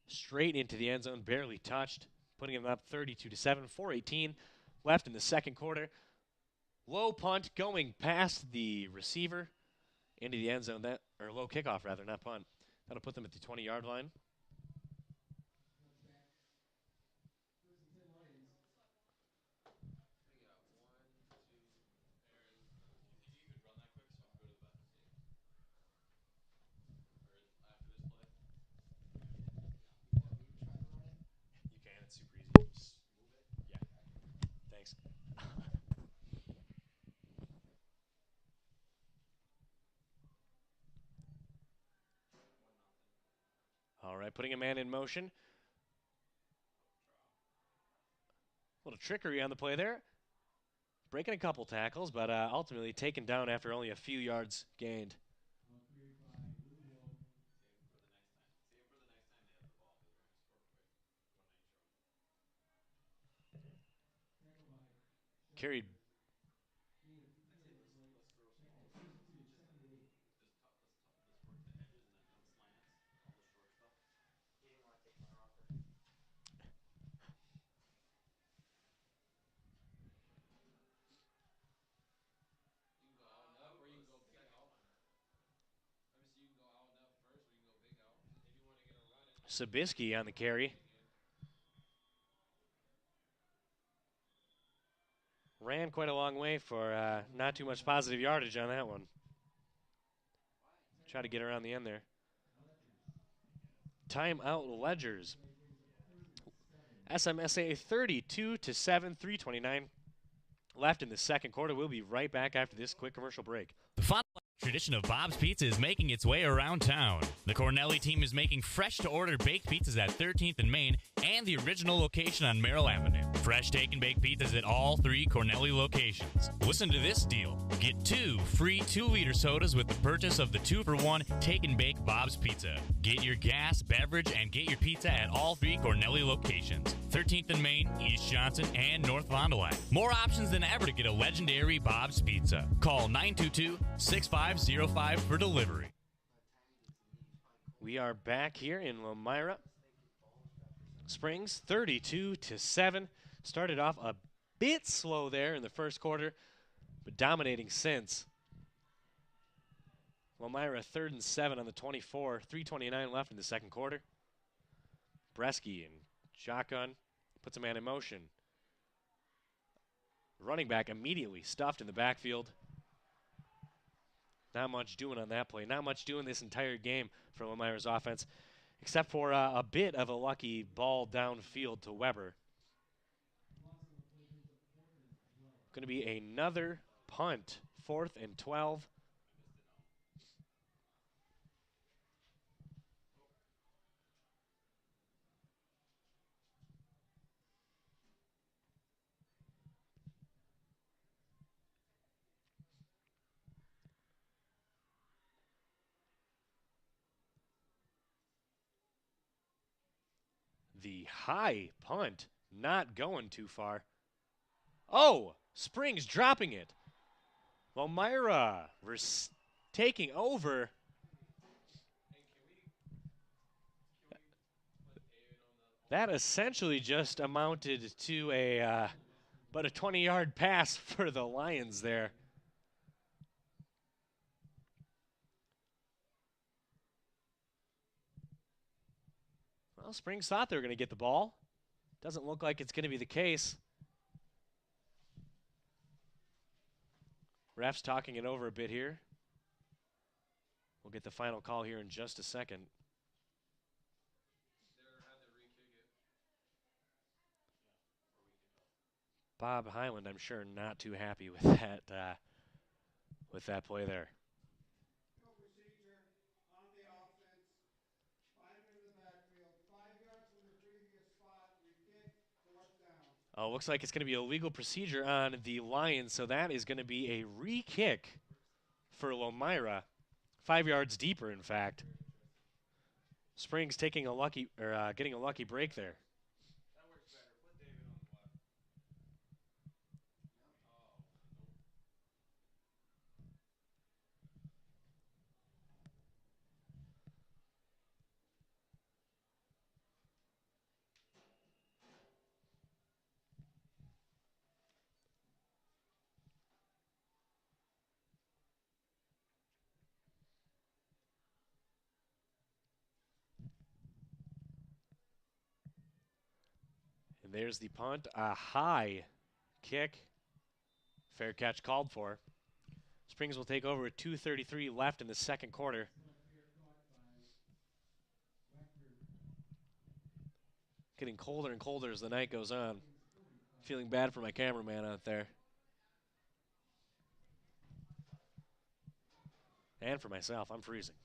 Straight into the end zone, barely touched, putting him up 32-7, 4:18 left in the second quarter. Low punt going past the receiver into the end zone, or low kickoff rather, not punt. That'll put them at the 20-yard line. All right, putting a man in motion. A little trickery on the play there. Breaking a couple tackles, but ultimately taken down after only a few yards gained. Carried. Sabisky on the carry. Ran quite a long way for not too much positive yardage on that one. Try to get around the end there. Timeout Ledgers. SMSA 32-7, 3:29 left in the second quarter. We'll be right back after this quick commercial break. The fun tradition of Bob's Pizza is making its way around town. The Cornelli team is making fresh-to-order baked pizzas at 13th and Main and the original location on Merrill Avenue. Fresh take and bake pizzas at all 3 Cornelli locations. Listen to this deal. Get 2 free 2-liter sodas with the purchase of the 2-for-1 take and bake Bob's Pizza. Get your gas, beverage, and get your pizza at all 3 Cornelli locations. 13th and Main, East Johnson, and North Fond du Lac. More options than ever to get a legendary Bob's Pizza. Call 922-6505 for delivery. We are back here in Lomira. Springs 32-7. Started off a bit slow there in the first quarter, but dominating since. Lomira 3rd and 7 on the 24. 3:29 left in the second quarter. Bresky and shotgun puts a man in motion. Running back immediately stuffed in the backfield. Not much doing on that play. Not much doing this entire game for Lomira's offense, except for a bit of a lucky ball downfield to Weber. Going to be another punt, 4th and 12. The high punt, not going too far. Oh, Springs dropping it. Lomira taking over. That essentially just amounted to a 20-yard pass for the Lions there. Well, Springs thought they were going to get the ball. Doesn't look like it's going to be the case. Refs talking it over a bit here. We'll get the final call here in just a second. Bob Highland, I'm sure, not too happy with that play there. Oh, looks like it's going to be a legal procedure on the Lions, so that is going to be a re-kick for Lomira. 5 yards deeper, in fact. Springs taking a lucky, getting a lucky break there. And there's the punt. A high kick. Fair catch called for. Springs will take over with 2:33 left in the second quarter. Getting colder and colder as the night goes on. Feeling bad for my cameraman out there. And for myself, I'm freezing.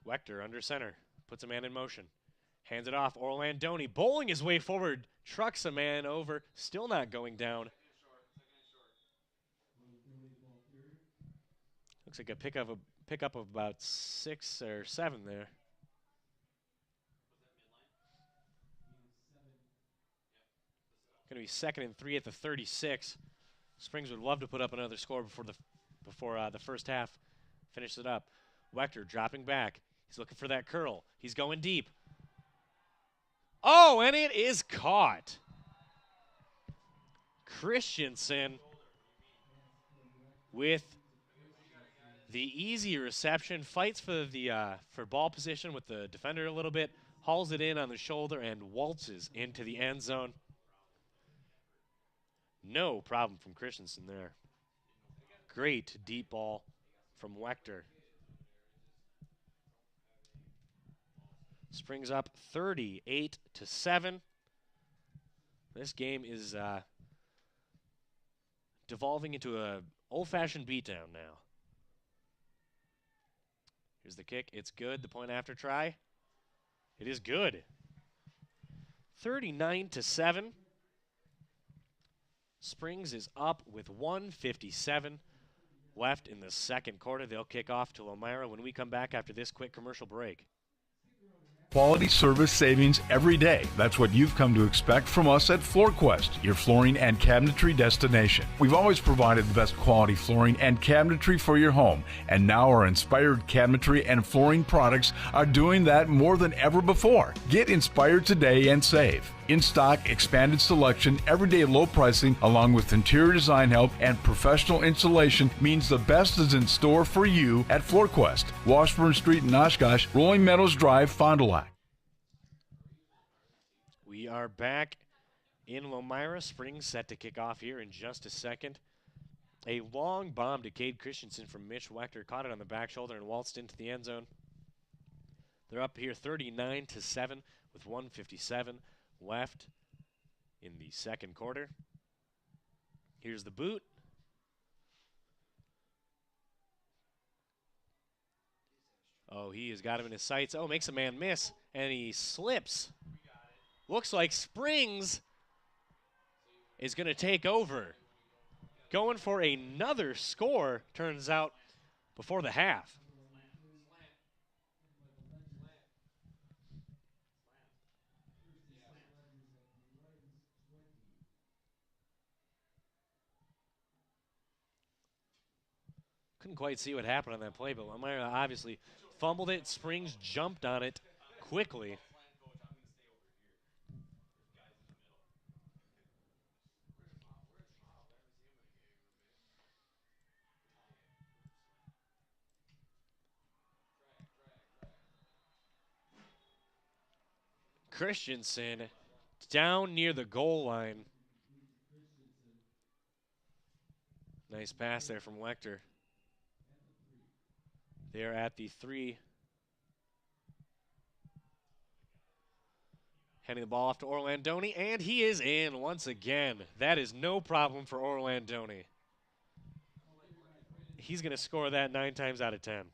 Wechter under center, puts a man in motion. Hands it off, Orlandoni bowling his way forward, trucks a man over, still not going down. Looks like a pickup of about 6 or 7 there. Going to be 2nd and 3 at the 36. Springs would love to put up another score before the first half finishes it up. Wechter dropping back. He's looking for that curl. He's going deep. Oh, and it is caught. Christensen with the easy reception, fights for the for ball position with the defender a little bit, hauls it in on the shoulder and waltzes into the end zone. No problem from Christensen there. Great deep ball from Wechter. Springs up 38-7. This game is devolving into a old-fashioned beatdown now. Here's the kick. It's good. The point after try. It is good. 39-7. Springs is up with 1:57 left in the second quarter. They'll kick off to Elmira when we come back after this quick commercial break. Quality service savings every day. That's what you've come to expect from us at FloorQuest, your flooring and cabinetry destination. We've always provided the best quality flooring and cabinetry for your home, and now our inspired cabinetry and flooring products are doing that more than ever before. Get inspired today and save. In stock, expanded selection, everyday low pricing, along with interior design help and professional installation means the best is in store for you at FloorQuest, Washburn Street in Oshkosh, Rolling Meadows Drive, Fond du Lac. We are back in Lomira. Springs set to kick off here in just a second. A long bomb to Cade Christensen from Mitch Wechter. Caught it on the back shoulder and waltzed into the end zone. They're up here 39-7 with 1:57 left in the second quarter. Here's the boot. Oh, he has got him in his sights. Oh, makes a man miss, and he slips. Looks like Springs is going to take over. Going for another score, turns out, before the half. Couldn't quite see what happened on that play, but Elmira obviously fumbled it. Springs jumped on it quickly. Christensen down near the goal line. Nice pass there from Wechter. They're at the 3. Handing the ball off to Orlandoni, and he is in once again. That is no problem for Orlandoni. He's going to score that 9 times out of 10.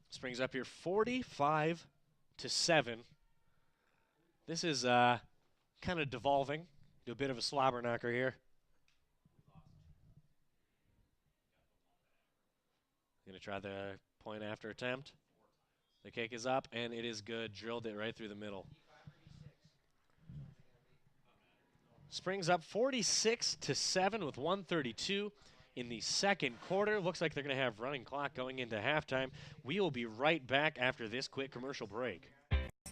Springs up here 45-7. This is kind of devolving to a bit of a slobber knocker here. Going to try the point after attempt. The kick is up, and it is good. Drilled it right through the middle. Springs up 46-7 with 1:32 in the second quarter. Looks like they're going to have running clock going into halftime. We will be right back after this quick commercial break.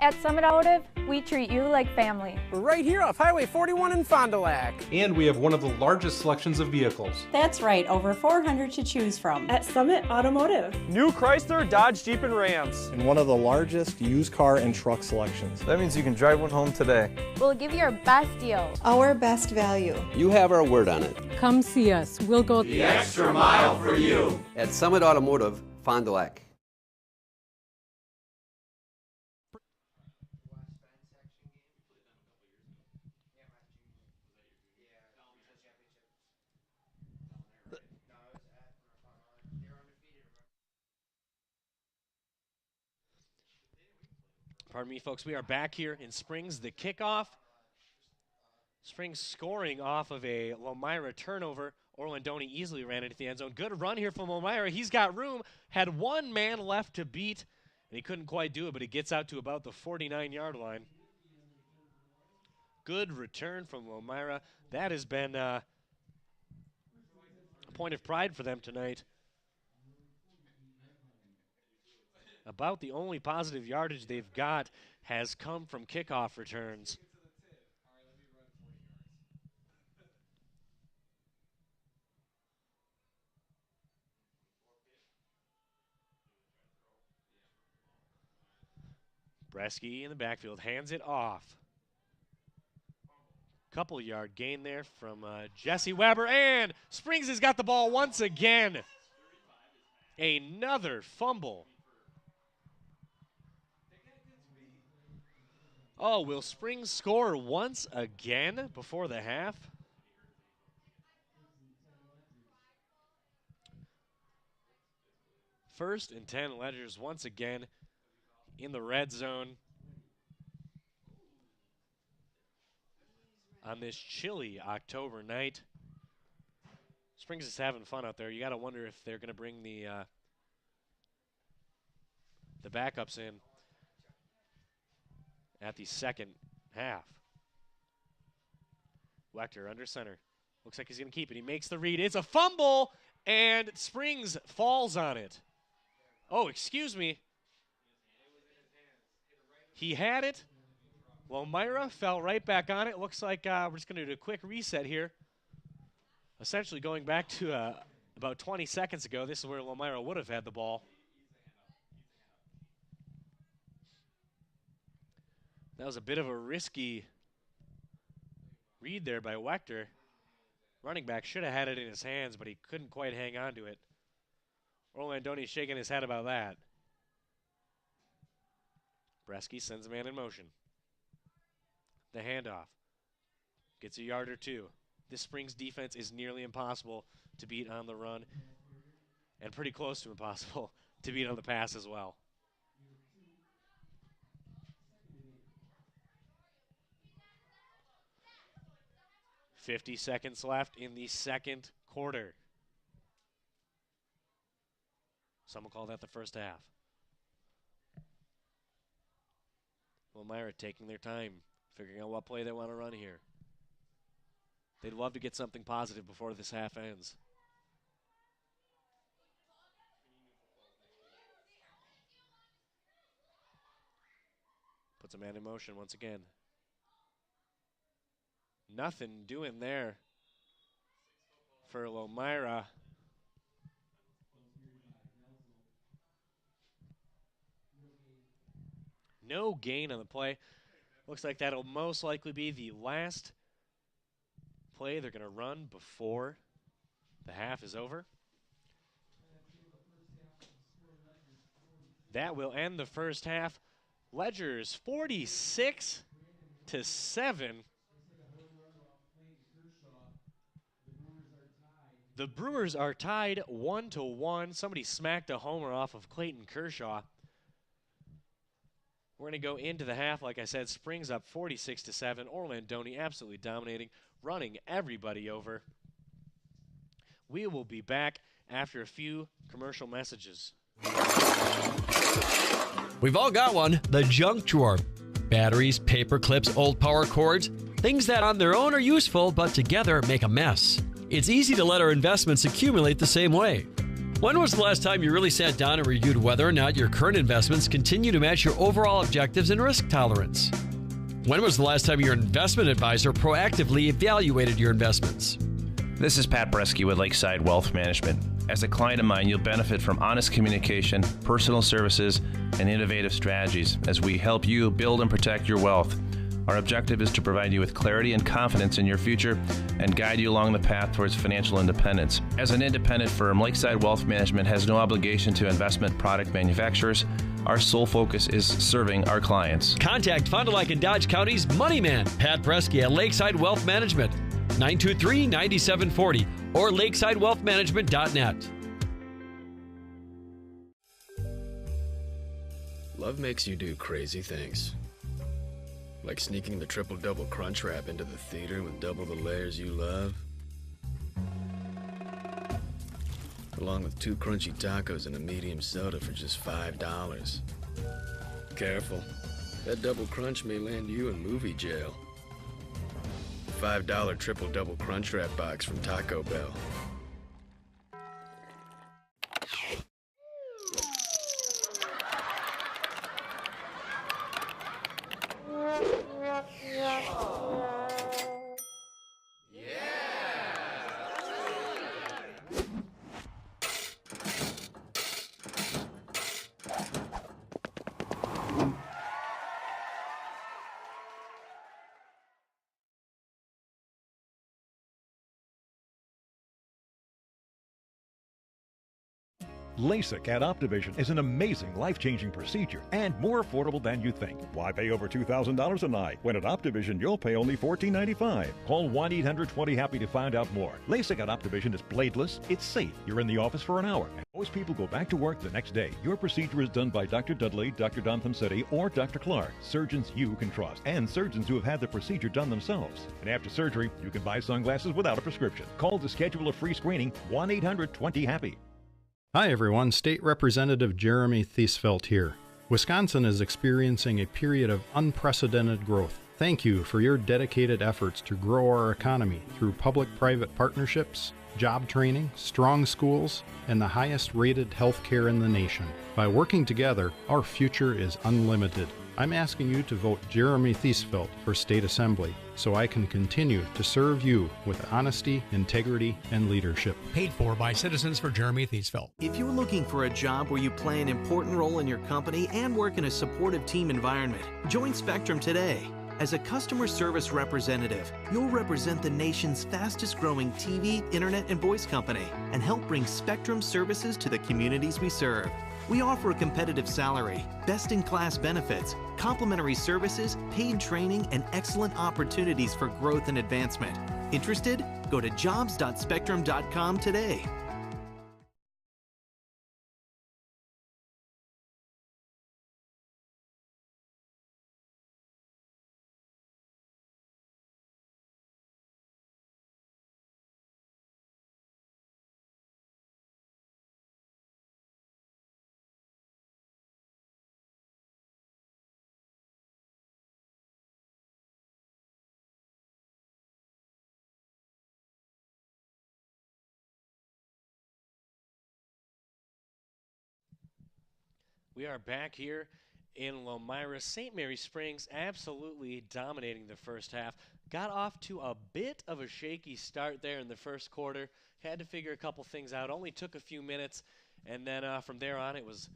At Summit Automotive, we treat you like family. We're right here off Highway 41 in Fond du Lac. And we have one of the largest selections of vehicles. That's right, over 400 to choose from. At Summit Automotive. New Chrysler, Dodge, Jeep, and Rams. And one of the largest used car and truck selections. That means you can drive one home today. We'll give you our best deal. Our best value. You have our word on it. Come see us. We'll go the extra mile for you. At Summit Automotive, Fond du Lac. Pardon me, folks. We are back here in Springs. The kickoff. Springs scoring off of a Lomira turnover. Orlandoni easily ran into the end zone. Good run here from Lomira. He's got room. Had one man left to beat, and he couldn't quite do it, but he gets out to about the 49-yard line. Good return from Lomira. That has been a point of pride for them tonight. About the only positive yardage they've got has come from kickoff returns. Bresky in the backfield hands it off. Couple yard gain there from Jesse Weber, and Springs has got the ball once again. Another fumble. Oh, will Springs score once again before the half? First and 10, Ledgers once again in the red zone on this chilly October night. Springs is having fun out there. You got to wonder if they're going to bring the backups in at the second half. Wechter under center. Looks like he's going to keep it. He makes the read. It's a fumble, and Springs falls on it. Oh, excuse me. He had it. Lomira fell right back on it. Looks like we're just going to do a quick reset here. Essentially going back to about 20 seconds ago. This is where Lomira would have had the ball. That was a bit of a risky read there by Wechter. Running back should have had it in his hands, but he couldn't quite hang on to it. Orlandoni shaking his head about that. Bresky sends a man in motion. The handoff. Gets a yard or two. This Springs defense is nearly impossible to beat on the run, and pretty close to impossible to beat on the pass as well. .50 seconds left in the second quarter. Some will call that the first half. Lomira taking their time, figuring out what play they want to run here. They'd love to get something positive before this half ends. Puts a man in motion once again. Nothing doing there for Lomira. No gain on the play. Looks like that'll most likely be the last play they're going to run before the half is over. That will end the first half. Ledgers 46-7. The Brewers are tied 1-1. Somebody smacked a homer off of Clayton Kershaw. We're going to go into the half, like I said, Springs up 46-7. Orlandoni absolutely dominating, running everybody over. We will be back after a few commercial messages. We've all got one, the junk drawer. Batteries, paper clips, old power cords, things that on their own are useful, but together make a mess. It's easy to let our investments accumulate the same way. When was the last time you really sat down and reviewed whether or not your current investments continue to match your overall objectives and risk tolerance? When was the last time your investment advisor proactively evaluated your investments? This is Pat Bresky with Lakeside Wealth Management. As a client of mine, you'll benefit from honest communication, personal services, and innovative strategies as we help you build and protect your wealth. Our objective is to provide you with clarity and confidence in your future and guide you along the path towards financial independence. As an independent firm, Lakeside Wealth Management has no obligation to investment product manufacturers. Our sole focus is serving our clients. Contact Fond du Lac and Dodge County's Money Man, Pat Bresky at Lakeside Wealth Management, 923-9740 or lakesidewealthmanagement.net. Love makes you do crazy things. Like sneaking the triple-double crunch wrap into the theater with double the layers you love. Along with 2 crunchy tacos and a medium soda for just $5. Careful, that double crunch may land you in movie jail. The $5 triple-double crunch wrap box from Taco Bell. LASIK at Optivision is an amazing, life-changing procedure and more affordable than you think. Why pay over $2,000 a night when at Optivision you'll pay only $14.95? Call 1-800-20-HAPPY to find out more. LASIK at Optivision is bladeless, it's safe. You're in the office for an hour, and most people go back to work the next day. Your procedure is done by Dr. Dudley, Dr. Don Fonsetti, or Dr. Clark, surgeons you can trust, and surgeons who have had the procedure done themselves. And after surgery, you can buy sunglasses without a prescription. Call to schedule a free screening, 1-800-20-HAPPY. Hi everyone, State Representative Jeremy Thiesfeld here. Wisconsin is experiencing a period of unprecedented growth. Thank you for your dedicated efforts to grow our economy through public-private partnerships, job training, strong schools, and the highest rated health care in the nation. By working together, our future is unlimited. I'm asking you to vote Jeremy Thiesfeld for State Assembly so I can continue to serve you with honesty, integrity, and leadership. Paid for by Citizens for Jeremy Thiesfeld. If you're looking for a job where you play an important role in your company and work in a supportive team environment, join Spectrum today. As a customer service representative, you'll represent the nation's fastest growing TV, internet, and voice company and help bring Spectrum services to the communities we serve. We offer a competitive salary, best-in-class benefits, complimentary services, paid training, and excellent opportunities for growth and advancement. Interested? Go to jobs.spectrum.com today. We are back here in Lomira. St. Mary Springs absolutely dominating the first half. Got off to a bit of a shaky start there in the first quarter. Had to figure a couple things out. Only took a few minutes. And then from there on, it was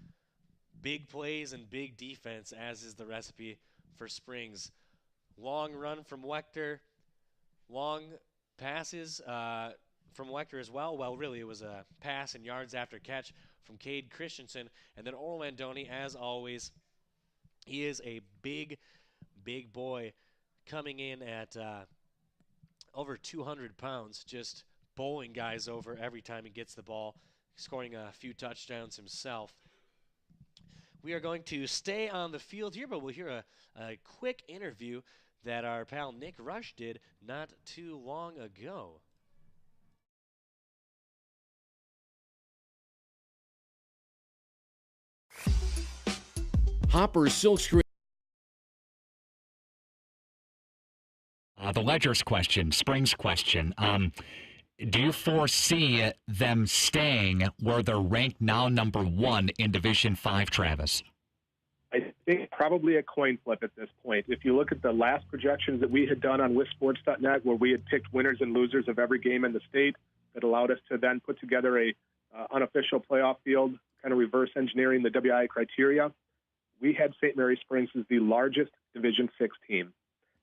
big plays and big defense, as is the recipe for Springs. Long run from Wechter. Long passes from Wechter as well. Well, really, it was a pass and yards after catch from Cade Christensen. And then Orlandoni, as always, he is a big, big boy coming in at over 200 pounds, just bowling guys over every time he gets the ball, scoring a few touchdowns himself. We are going to stay on the field here, but we'll hear a quick interview that our pal Nick Rush did not too long ago. Hopper Silkscreen. The Ledger's question, Springs question. Do you foresee them staying where they're ranked now number 1 in Division 5, Travis? I think probably a coin flip at this point. If you look at the last projections that we had done on WisSports.net, where we had picked winners and losers of every game in the state, that allowed us to then put together a unofficial playoff field, kind of reverse engineering the WIA criteria, we had St. Mary Springs as the largest Division 6 team.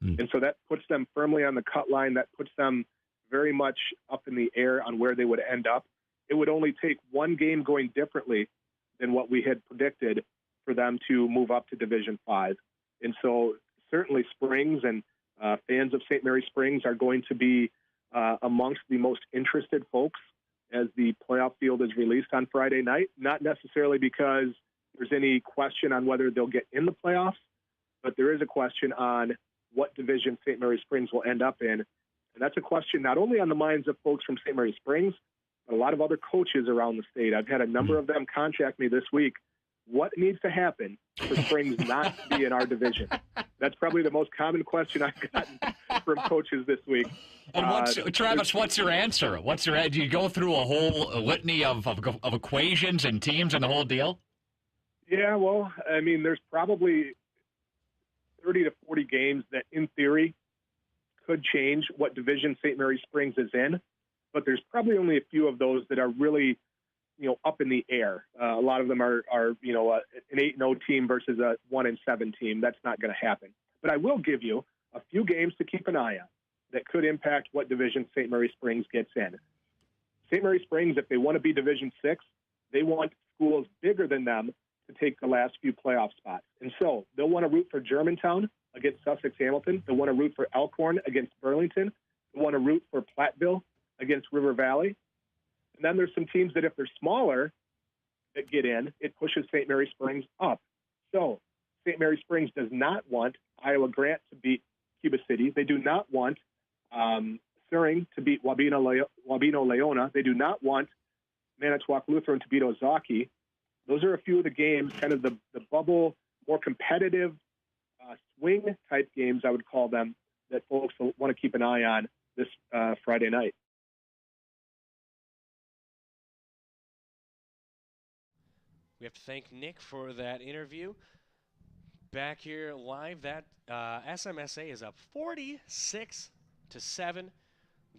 And so that puts them firmly on the cut line. That puts them very much up in the air on where they would end up. It would only take one game going differently than what we had predicted for them to move up to Division 5. And so certainly Springs and fans of St. Mary Springs are going to be amongst the most interested folks as the playoff field is released on Friday night, not necessarily because there's any question on whether they'll get in the playoffs, but there is a question on what division St. Mary Springs will end up in. And that's a question not only on the minds of folks from St. Mary Springs, but a lot of other coaches around the state. I've had a number of them contact me this week. What needs to happen for Springs not to be in our division? That's probably the most common question I've gotten from coaches this week. And Travis, what's your answer? Do you go through a whole litany of equations and teams and the whole deal? Yeah, well, I mean, there's probably 30 to 40 games that, in theory, could change what division St. Mary Springs is in, but there's probably only a few of those that are really, up in the air. A lot of them are an 8-0 team versus a 1-7 team. That's not going to happen. But I will give you a few games to keep an eye on that could impact what division St. Mary Springs gets in. St. Mary Springs, if they want to be Division 6, they want schools bigger than them to take the last few playoff spots. And so they'll want to root for Germantown against Sussex Hamilton. They'll want to root for Elkhorn against Burlington. They'll want to root for Platteville against River Valley. And then there's some teams that, if they're smaller, that get in, it pushes St. Mary Springs up. So St. Mary Springs does not want Iowa Grant to beat Cuba City. They do not want Suring to beat Wabeno Leona. They do not want Manitowoc Lutheran to beat Ozaukee. Those are a few of the games, kind of the bubble, more competitive swing-type games, I would call them, that folks will want to keep an eye on this Friday night. We have to thank Nick for that interview. Back here live, that SMSA is up 46-7.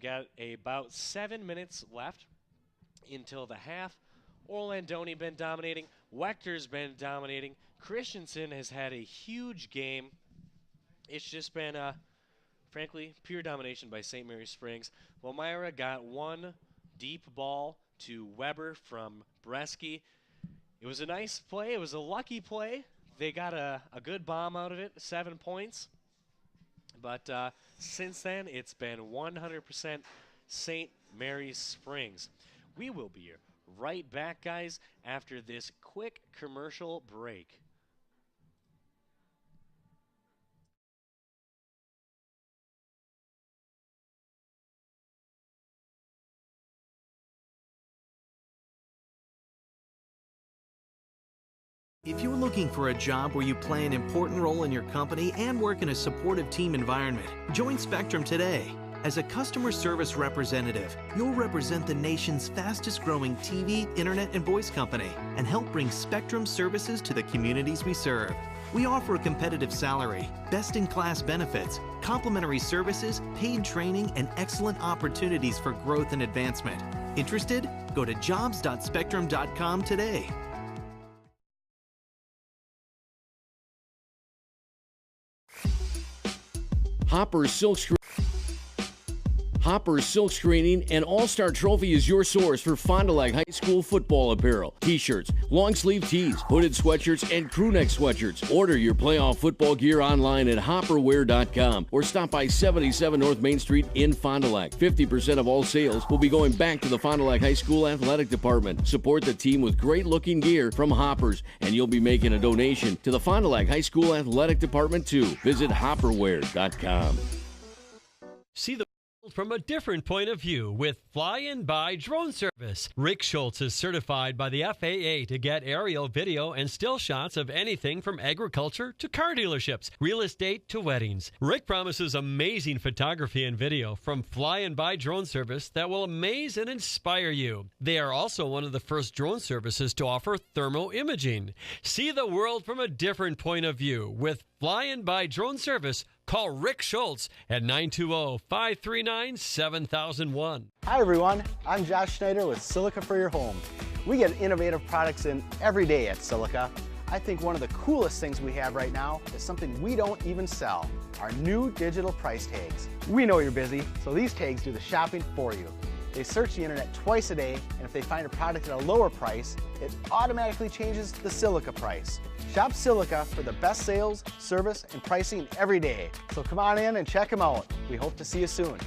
Got about 7 minutes left until the half. Orlandoni been dominating. Wechter's been dominating. Christensen has had a huge game. It's just been, frankly, pure domination by St. Mary Springs. Wilmira got one deep ball to Weber from Bresky. It was a nice play. It was a lucky play. They got a good bomb out of it, 7 points. But since then, it's been 100% St. Mary Springs. We will be here right back, guys, after this quick commercial break. If you're looking for a job where you play an important role in your company and work in a supportive team environment, join Spectrum today. As a customer service representative, you'll represent the nation's fastest growing TV, internet, and voice company and help bring Spectrum services to the communities we serve. We offer a competitive salary, best-in-class benefits, complimentary services, paid training, and excellent opportunities for growth and advancement. Interested? Go to jobs.spectrum.com today. Hopper's Silk Screening and All-Star Trophy is your source for Fond du Lac High School football apparel, t-shirts, long-sleeve tees, hooded sweatshirts, and crew neck sweatshirts. Order your playoff football gear online at hopperwear.com or stop by 77 North Main Street in Fond du Lac. 50% of all sales will be going back to the Fond du Lac High School Athletic Department. Support the team with great-looking gear from Hoppers, and you'll be making a donation to the Fond du Lac High School Athletic Department too. Visit hopperwear.com. See the from a different point of view with Fly-In-By Drone Service. Rick Schultz is certified by the FAA to get aerial, video, and still shots of anything from agriculture to car dealerships, real estate to weddings. Rick promises amazing photography and video from Fly-In-By Drone Service that will amaze and inspire you. They are also one of the first drone services to offer thermal imaging. See the world from a different point of view with Fly-In-By Drone Service. Call Rick Schultz at 920-539-7001. Hi everyone, I'm Josh Schneider with Silica for Your Home. We get innovative products in every day at Silica. I think one of the coolest things we have right now is something we don't even sell, our new digital price tags. We know you're busy, so these tags do the shopping for you. They search the internet twice a day, and if they find a product at a lower price, it automatically changes the Silica price. Shop Silica for the best sales, service, and pricing every day. So come on in and check them out. We hope to see you soon.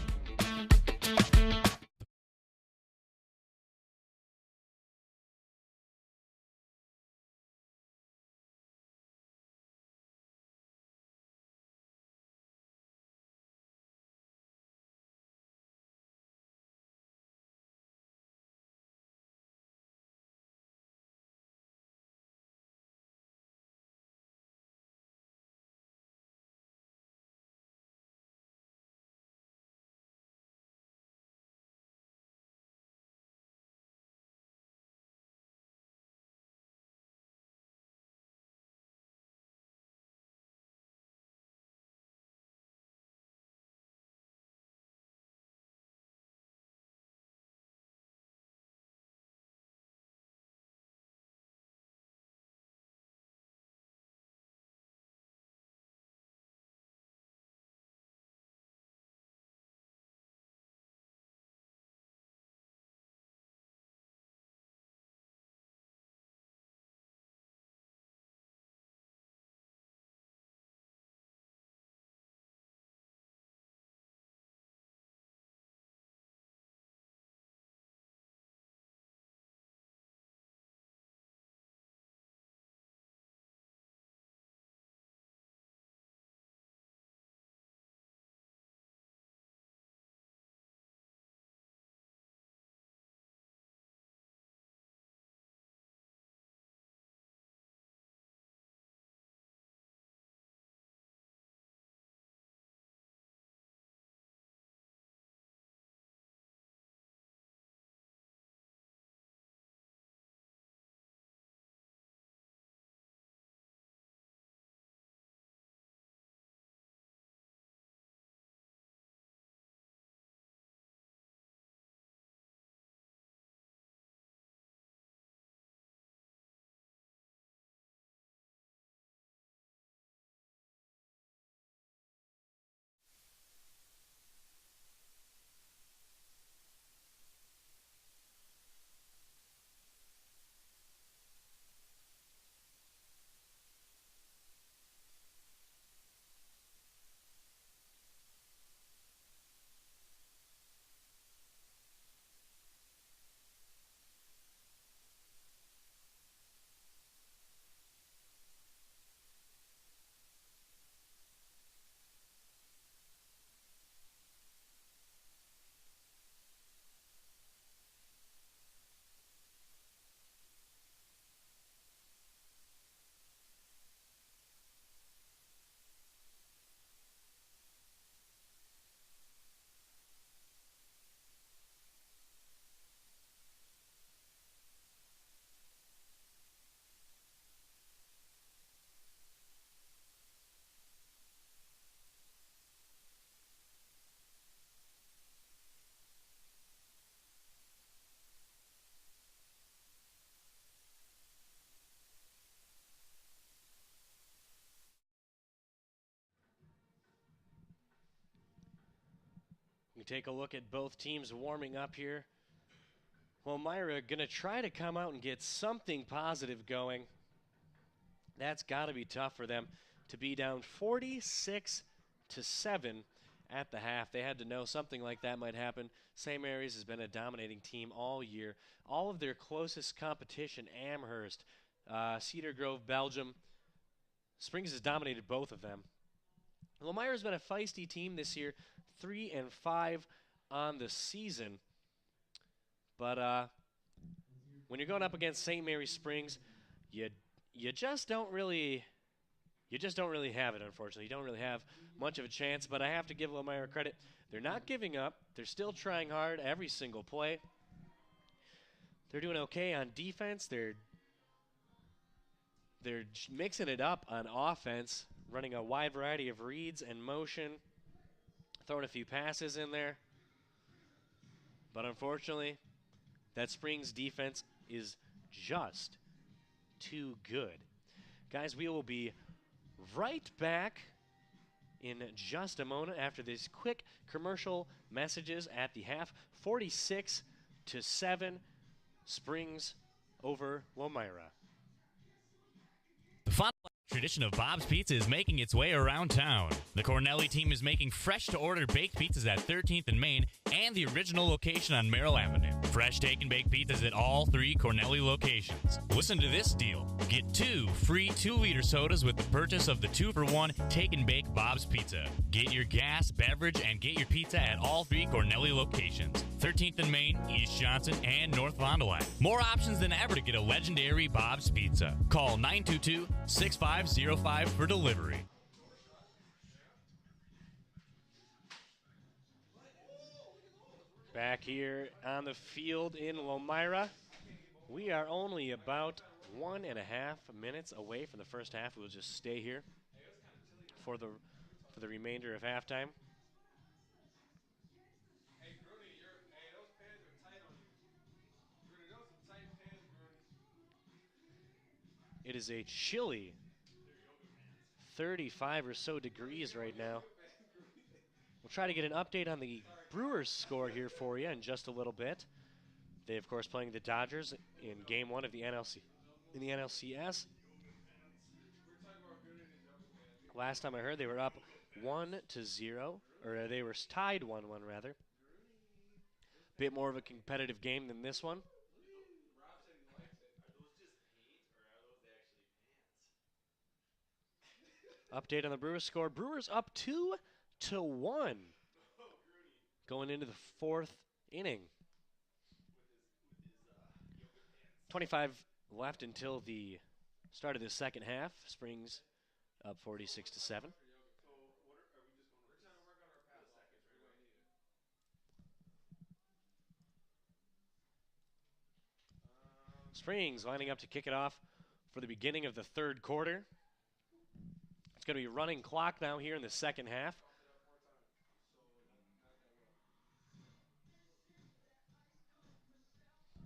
We take a look at both teams warming up here. Well, Myra going to try to come out and get something positive going. That's got to be tough for them to be down 46-7 at the half. They had to know something like that might happen. St. Mary's has been a dominating team all year. All of their closest competition, Amherst, Cedar Grove, Belgium, Springs has dominated both of them. Well, Myra's been a feisty team this year, 3-5 on the season. But when you're going up against St. Mary Springs, you just don't really have it, unfortunately. You don't really have much of a chance, but I have to give Elmira credit. They're not giving up. They're still trying hard every single play. They're doing okay on defense. They're mixing it up on offense, running a wide variety of reads and motion, throwing a few passes in there. But unfortunately, that Springs defense is just too good. Guys, we will be right back in just a moment after these quick commercial messages at the half. 46-7, Springs over Elmira. The Fond du Lac tradition of Bob's Pizza is making its way around town. The Cornelli team is making fresh-to-order baked pizzas at 13th and Main and the original location on Merrill Avenue. Fresh take and bake pizzas at all 3 Cornelli locations. Listen to this deal. Get 2 free 2-liter sodas with the purchase of the 2-for-1 take and bake Bob's Pizza. Get your gas, beverage, and get your pizza at all 3 Cornelli locations. 13th and Main, East Johnson, and North Fond du Lac. More options than ever to get a legendary Bob's Pizza. Call 922-6505 for delivery. Back here on the field in Elmira, we are only about 1.5 minutes away from the first half. We'll just stay here for the remainder of halftime. It is a chilly 35 or so degrees right now. We'll try to get an update on the Brewers score here for you in just a little bit. They, of course, playing the Dodgers in Game 1 of the NLCS. Last time I heard, they were up 1-0, or they were tied 1-1 rather. Bit more of a competitive game than this one. Update on the Brewers score. Brewers up 2-1 going into the 4th inning. 25 left until the start of the second half. Springs up 46-7. Springs lining up to kick it off for the beginning of the third quarter. It's going to be running clock now here in the second half.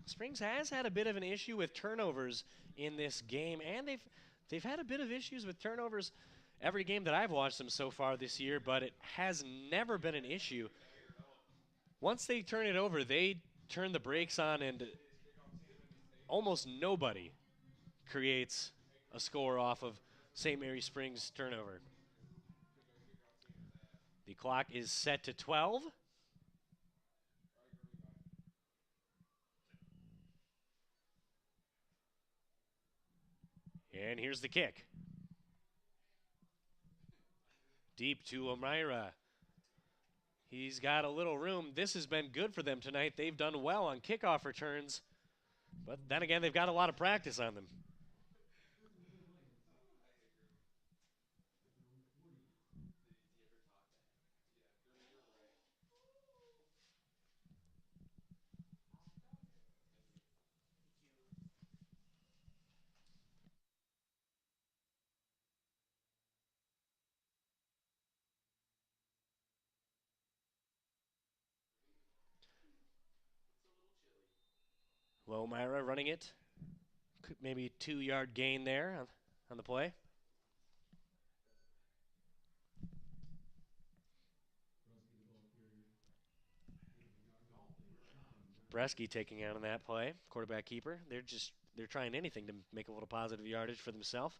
Springs has had a bit of an issue with turnovers in this game, and they've had a bit of issues with turnovers every game that I've watched them so far this year, but it has never been an issue. Once they turn it over, they turn the brakes on, and almost nobody creates a score off of St. Mary Springs' turnover. The clock is set to 12. And here's the kick. Deep to Elmira. He's got a little room. This has been good for them tonight. They've done well on kickoff returns. But then again, they've got a lot of practice on them. Elmira running it. Maybe 2-yard gain there on the play. Bresky taking out on that play. Quarterback keeper. They're trying anything to make a little positive yardage for themselves.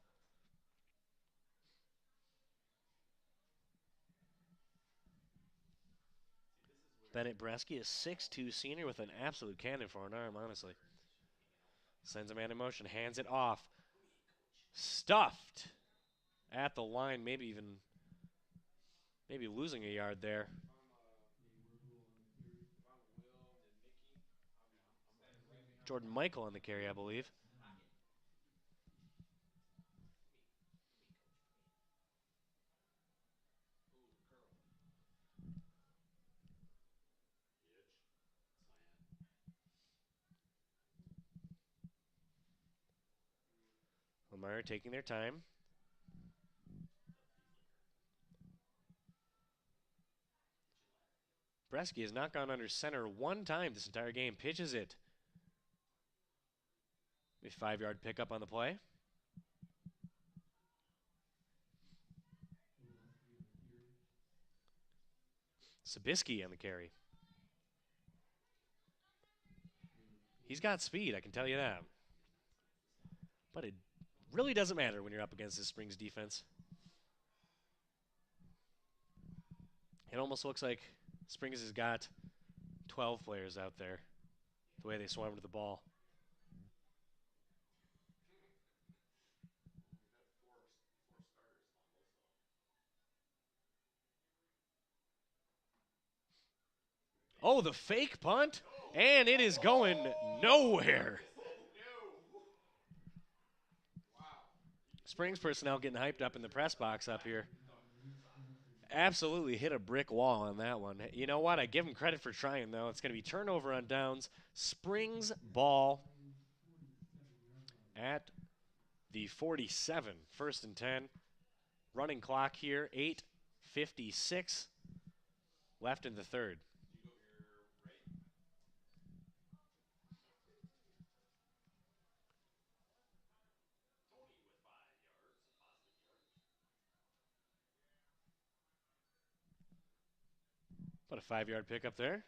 Bennett Bresky, a 6'2" senior with an absolute cannon for an arm, honestly. Sends a man in motion, hands it off. Stuffed at the line, maybe losing a yard there. Jordan Michael on the carry, I believe. Elmira taking their time. Bresky has not gone under center one time this entire game. Pitches it. A 5-yard pickup on the play. Sabisky on the carry. He's got speed, I can tell you that. But it really doesn't matter when you're up against this Springs defense. It almost looks like Springs has got 12 players out there, the way they swarm to the ball. Oh, the fake punt, and it is going nowhere. Springs personnel getting hyped up in the press box up here. Absolutely hit a brick wall on that one. You know what? I give them credit for trying, though. It's going to be turnover on downs. Springs ball at the 47. 1st and 10. Running clock here, 8:56 left in the third. What a 5-yard pickup there.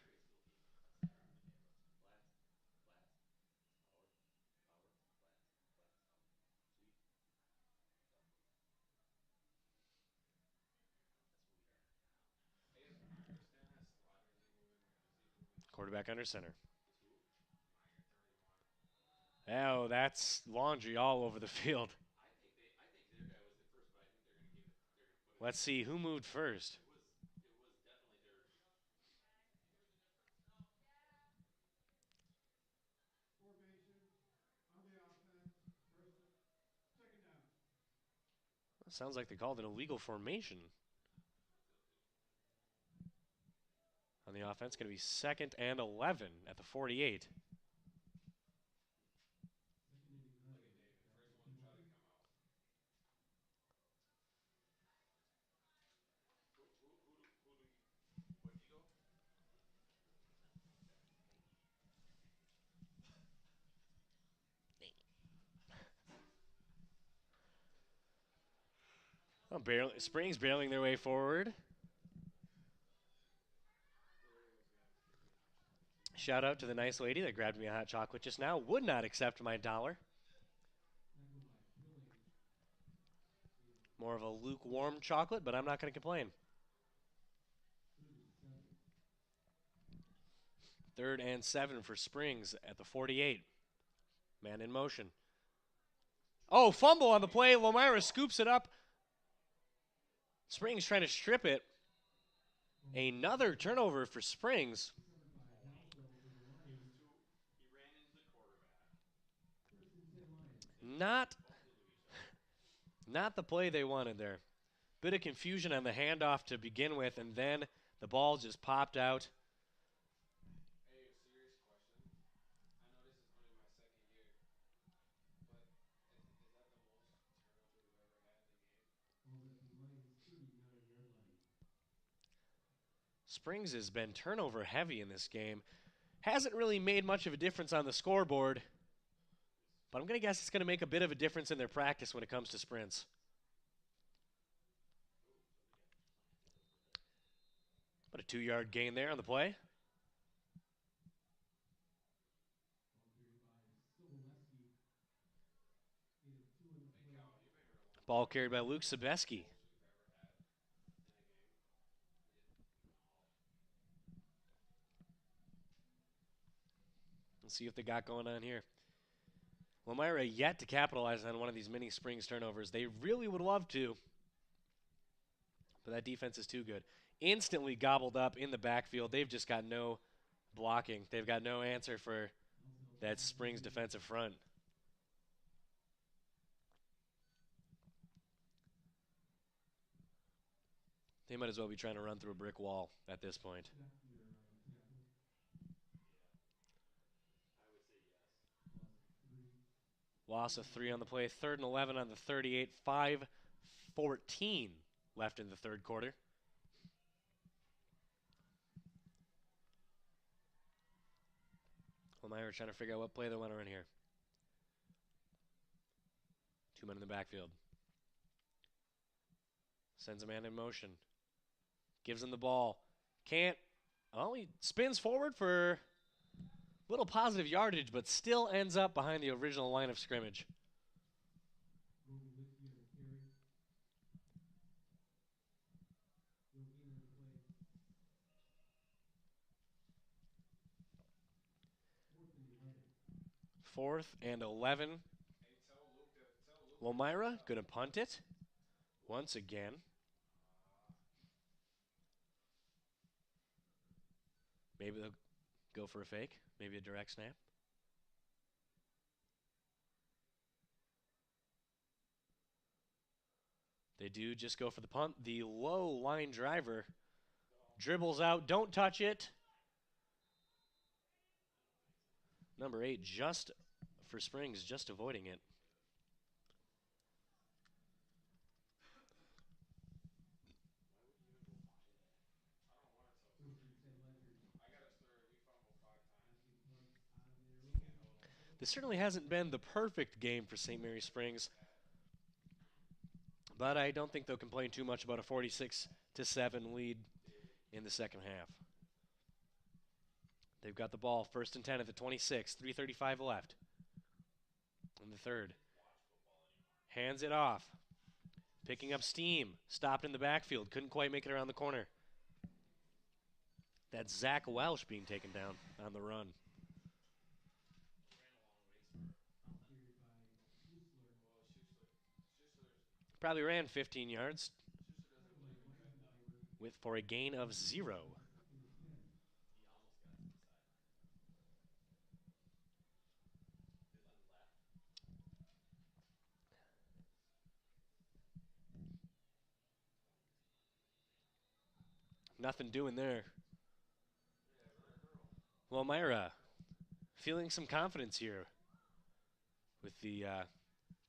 Quarterback under center. Oh, that's laundry all over the field. Let's see who moved first. Sounds like they called an illegal formation. On the offense, going to be 2nd and 11 at the 48. Oh, Springs barreling their way forward. Shout out to the nice lady that grabbed me a hot chocolate just now. Would not accept my $1. More of a lukewarm chocolate, but I'm not going to complain. 3rd and 7 for Springs at the 48. Man in motion. Oh, fumble on the play. Lomira scoops it up. Springs trying to strip it. Another turnover for Springs. Not the play they wanted there. Bit of confusion on the handoff to begin with, and then the ball just popped out. Springs has been turnover heavy in this game. Hasn't really made much of a difference on the scoreboard, but I'm going to guess it's going to make a bit of a difference in their practice when it comes to sprints. But a 2-yard gain there on the play. Ball carried by Luke Sabisky. Let's see what they got going on here. Lomira yet to capitalize on one of these mini Springs turnovers. They really would love to, but that defense is too good. Instantly gobbled up in the backfield. They've just got no blocking. They've got no answer for that Springs defensive front. They might as well be trying to run through a brick wall at this point. Loss of 3 on the play. 3rd and 11 on the 38. 5:14 left in the third quarter. Elmira trying to figure out what play they want to run here. 2 men in the backfield. Sends a man in motion. Gives him the ball. Can't. Oh, he spins forward for little positive yardage, but still ends up behind the original line of scrimmage. Fourth and 11. Elmira going to punt it once again. Maybe they'll go for a fake. Maybe a direct snap. They do just go for the punt. The low line driver dribbles out. Don't touch it. Number 8 just for Springs, just avoiding it. This certainly hasn't been the perfect game for St. Mary Springs, but I don't think they'll complain too much about a 46-7 lead in the second half. They've got the ball, 1st and 10 at the 26, 3:35 left in the third. Hands it off, picking up steam, stopped in the backfield, couldn't quite make it around the corner. That's Zach Welsh being taken down on the run. Probably ran 15 yards for a gain of 0. Nothing doing there. Well, Elmira feeling some confidence here with the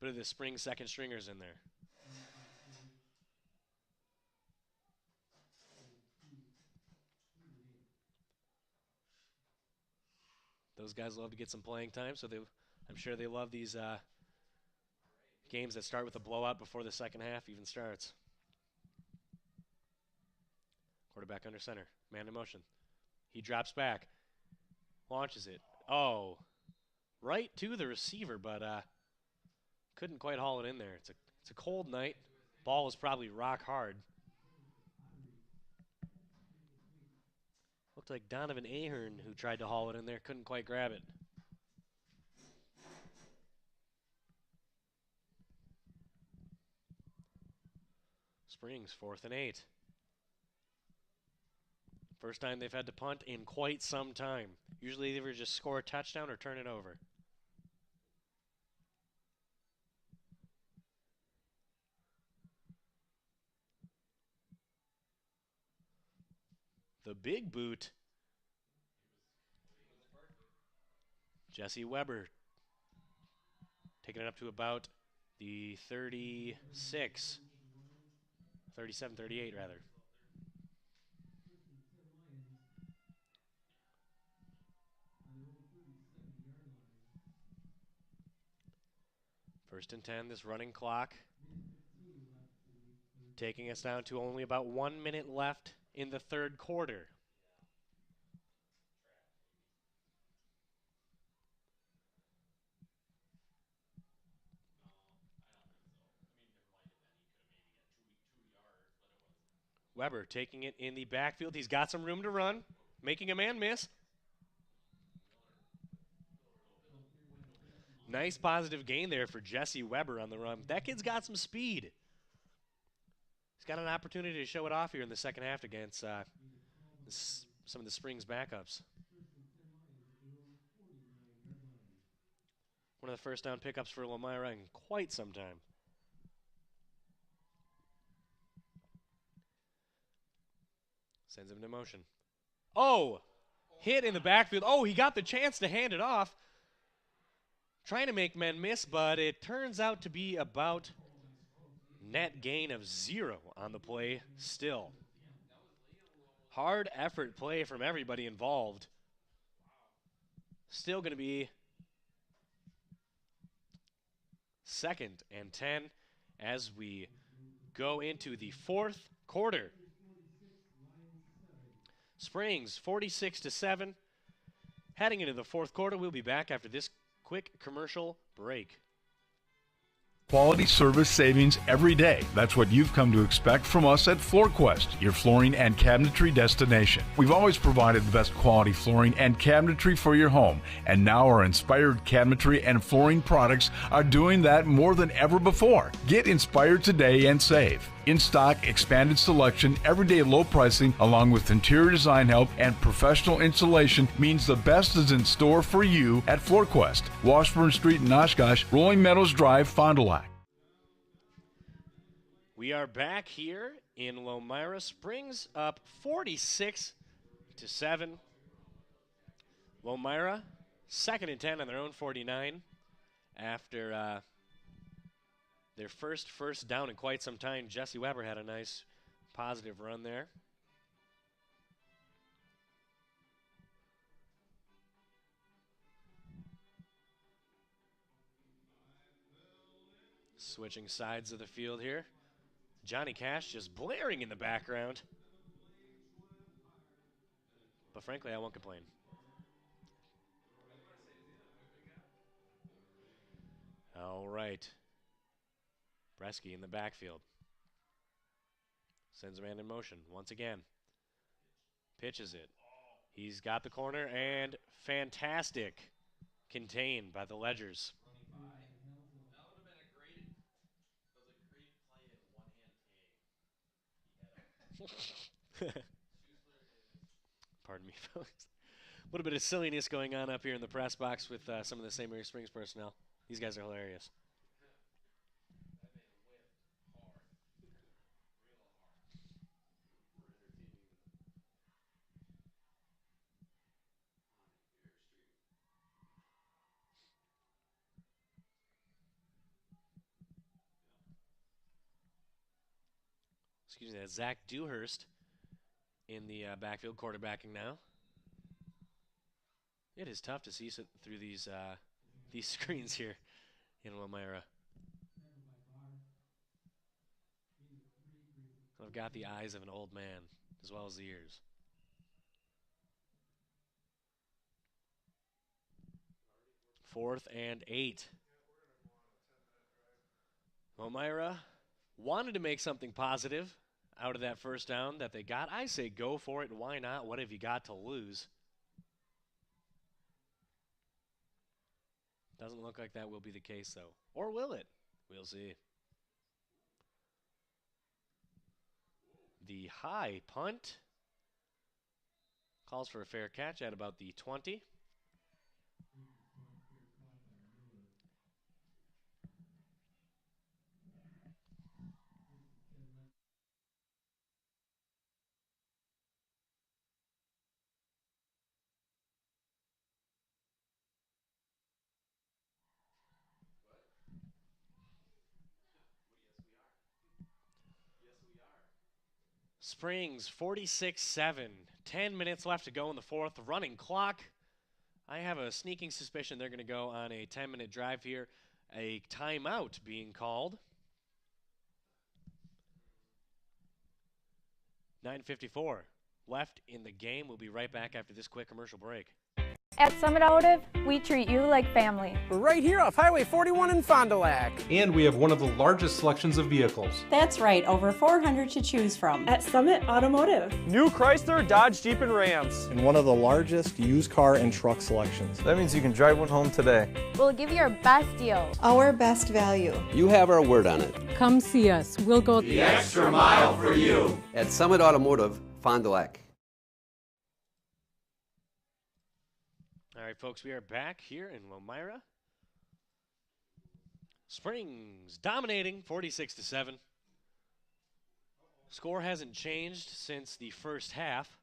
bit of the spring second stringers in there. Those guys love to get some playing time, so I'm sure they love these games that start with a blowout before the second half even starts. Quarterback under center, man in motion. He drops back, launches it. Oh, right to the receiver, but couldn't quite haul it in there. It's a cold night. Ball is probably rock hard. Looked like Donovan Ahern, who tried to haul it in there, couldn't quite grab it. Springs, 4th and 8. First time they've had to punt in quite some time. Usually they either just score a touchdown or turn it over. The big boot. Jesse Weber taking it up to about the 36, 37, 38 rather. First and 10, this running clock taking us down to only about 1 minute left in the third quarter. Weber taking it in the backfield. He's got some room to run, making a man miss. Nice positive gain there for Jesse Weber on the run. That kid's got some speed. He's got an opportunity to show it off here in the second half against some of the Springs backups. One of the first down pickups for Lomira in quite some time. Sends him into motion. Oh! Hit in the backfield. Oh, he got the chance to hand it off. Trying to make men miss, but it turns out to be about net gain of 0 on the play still. Hard effort play from everybody involved. Still going to be 2nd and 10 as we go into the 4th quarter. Springs 46-7. Heading into the 4th quarter, we'll be back after this quick commercial break. Quality service savings every day. That's what you've come to expect from us at FloorQuest, your flooring and cabinetry destination. We've always provided the best quality flooring and cabinetry for your home, and now our inspired cabinetry and flooring products are doing that more than ever before. Get inspired today and save. In stock, expanded selection, everyday low pricing, along with interior design help and professional installation means the best is in store for you at FloorQuest, Washburn Street in Oshkosh, Rolling Meadows Drive, Fond du Lac. We are back here in Lomira. Springs up 46-7. Lomira, 2nd and 10 on their own 49 after their first down in quite some time. Jesse Weber had a nice positive run there. Switching sides of the field here. Johnny Cash just blaring in the background. But frankly, I won't complain. All right. Bresky in the backfield. Sends a man in motion once again. Pitches it. He's got the corner, and fantastic. Contained by the Ledgers. Pardon me, folks. A little bit of silliness going on up here in the press box with some of the St. Mary Springs personnel. These guys are hilarious. Excuse me, that's Zach Dewhurst in the backfield, quarterbacking now. It is tough to see through these screens here in Lomira. I've got the eyes of an old man as well as the ears. Fourth and 8. Lomira wanted to make something positive out of that first down that they got. I say go for it. Why not? What have you got to lose? Doesn't look like that will be the case, though. Or will it? We'll see. The high punt calls for a fair catch at about the 20. Springs 46-7. 10 minutes left to go in the 4th. Running clock. I have a sneaking suspicion they're going to go on a 10-minute drive here. A timeout being called. 9:54 left in the game. We'll be right back after this quick commercial break. At Summit Automotive, we treat you like family. We're right here off Highway 41 in Fond du Lac. And we have one of the largest selections of vehicles. That's right, over 400 to choose from. At Summit Automotive. New Chrysler, Dodge, Jeep, and Rams. And one of the largest used car and truck selections. That means you can drive one home today. We'll give you our best deal. Our best value. You have our word on it. Come see us. We'll go the extra mile for you. At Summit Automotive, Fond du Lac. All right, folks, we are back here in Lomira. Springs dominating 46-7. Score hasn't changed since the first half.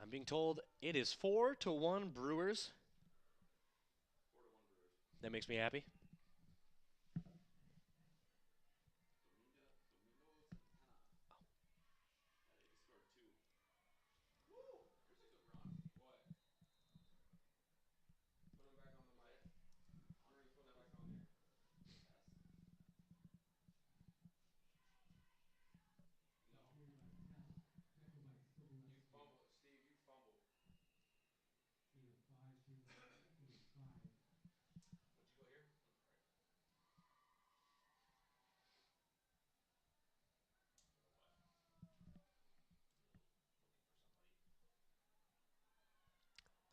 I'm being told it is 4-1 Brewers. That makes me happy.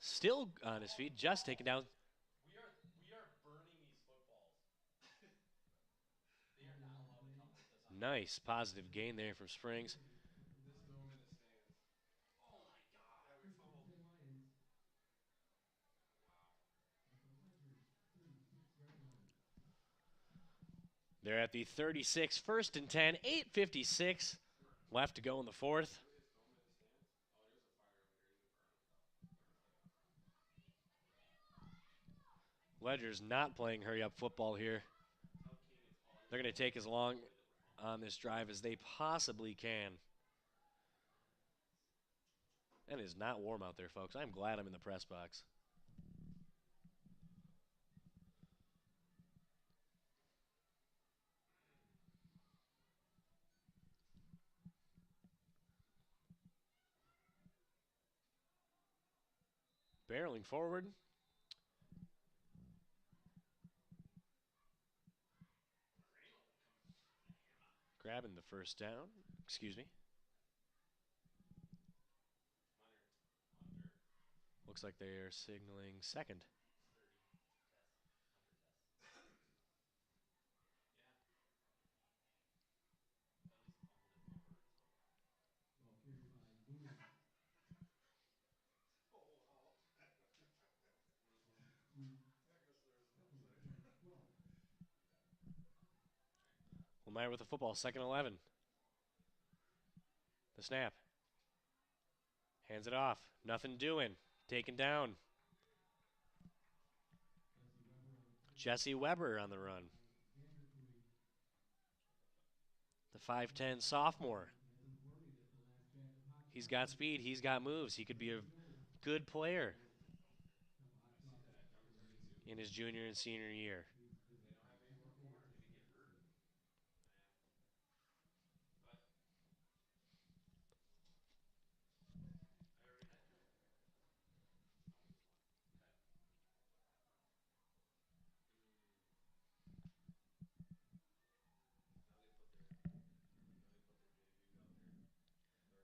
Still on his feet, just taken down. We are burning these footballs. They are not allowed to come with us. Nice positive gain there from Springs. This moment in the stands. Oh my God. Yeah, we fumbled. They're at the 36, 1st and 10, 8:56 left to go in the fourth. Ledger's not playing hurry-up football here. They're going to take as long on this drive as they possibly can. And it is not warm out there, folks. I'm glad I'm in the press box. Barreling forward. Grabbing the first down. Excuse me. Looks like they are signaling second. Lemire with the football, 2nd and 11. The snap. Hands it off. Nothing doing. Taken down. Jesse Weber on the run. The 5'10 sophomore. He's got speed. He's got moves. He could be a good player in his junior and senior year.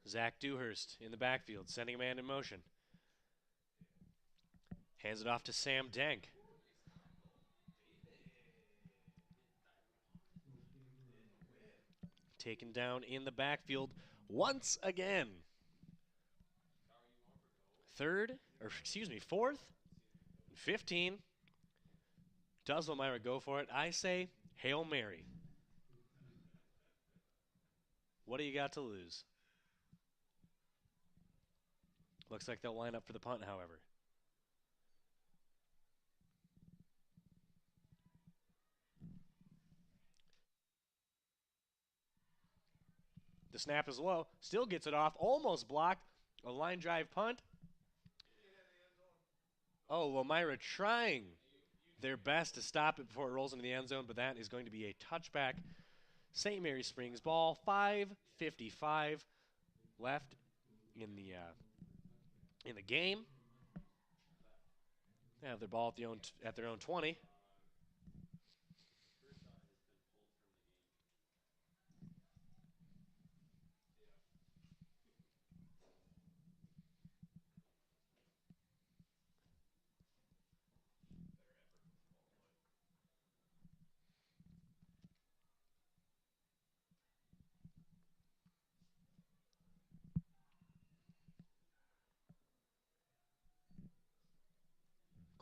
Zach Dewhurst in the backfield, sending a man in motion. Hands it off to Sam Denk. Taken down in the backfield once again. 4th and 15. Does Lemire go for it? I say Hail Mary. What do you got to lose? Looks like they'll line up for the punt, however. The snap is low. Still gets it off. Almost blocked. A line drive punt. Oh, Lemire trying their best to stop it before it rolls into the end zone, but that is going to be a touchback. St. Mary Springs ball. 5:55 left in the game. They have their ball at their own 20.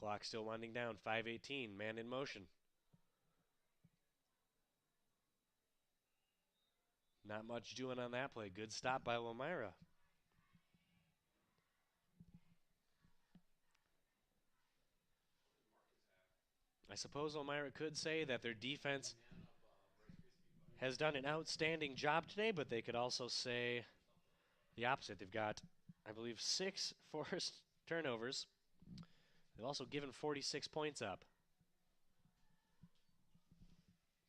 Clock still winding down. 5:18. Man in motion. Not much doing on that play. Good stop by Lomira. I suppose Lomira could say that their defense has done an outstanding job today, but they could also say the opposite. They've got, I believe, 6 forced turnovers. They've also given 46 points up.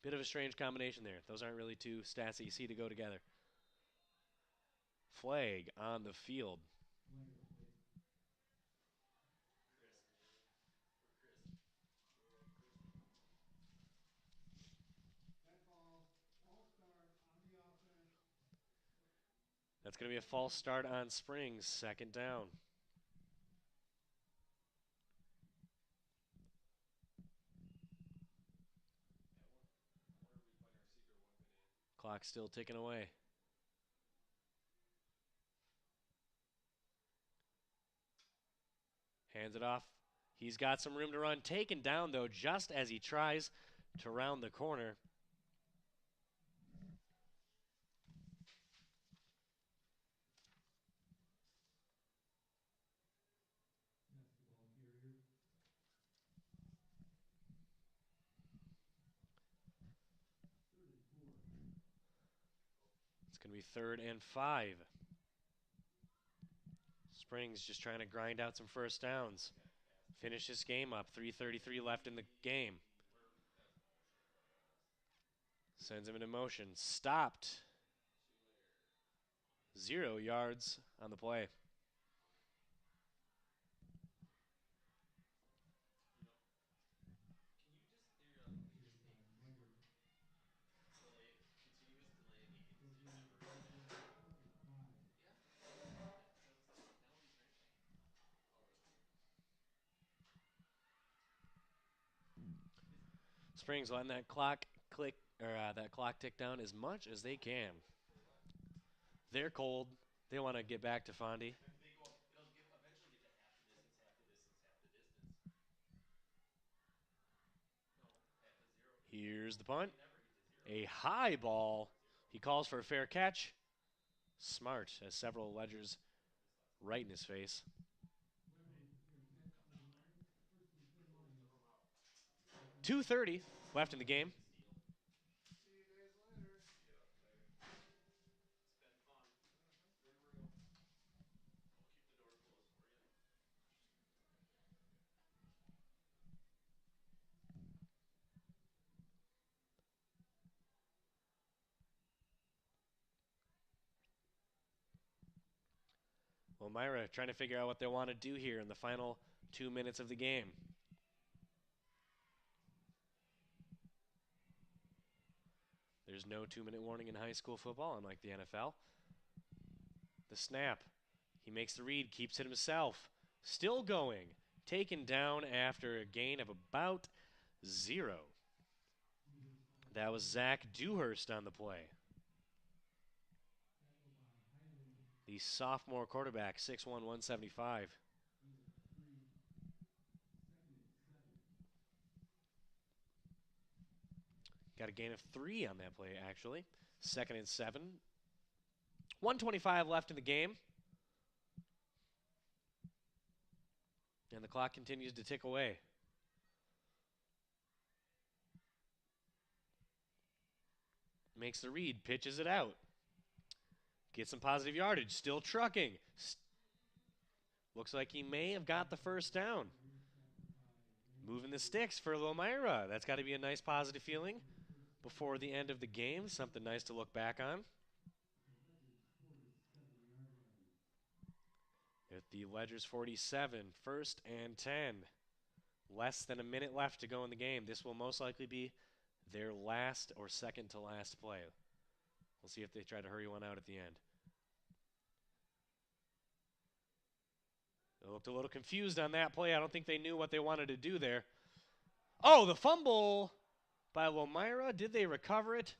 Bit of a strange combination there. Those aren't really two stats that you see to go together. Flag on the field. That's going to be a false start on Springs. 2nd down. Clock still ticking away. Hands it off. He's got some room to run. Taken down, though, just as he tries to round the corner. It's going to be 3rd and 5. Springs just trying to grind out some first downs. Finish this game up. 3:33 left in the game. Sends him into motion. Stopped. 0 yards on the play. Springs letting that clock tick down as much as they can. They're cold. They want to get back to Fondy. Here's the punt. A high ball. He calls for a fair catch. Smart, as several ledgers right in his face. .230 left in the game. Lomira trying to figure out what they want to do here in the final 2 minutes of the game. There's no 2-minute warning in high school football, unlike the NFL. The snap. He makes the read, keeps it himself. Still going. Taken down after a gain of about 0. That was Zach Dewhurst on the play. The sophomore quarterback, 6'1", 175. Got a gain of 3 on that play, actually. 2nd and 7. 1:25 left in the game. And the clock continues to tick away. Makes the read, pitches it out. Gets some positive yardage, still trucking. Looks like he may have got the first down. Moving the sticks for Lomira. That's got to be a nice positive feeling before the end of the game. Something nice to look back on. At the Ledgers 47, 1st and 10. Less than a minute left to go in the game. This will most likely be their last or second to last play. We'll see if they try to hurry one out at the end. They looked a little confused on that play. I don't think they knew what they wanted to do there. Oh, the fumble by Lomira. Did they recover it?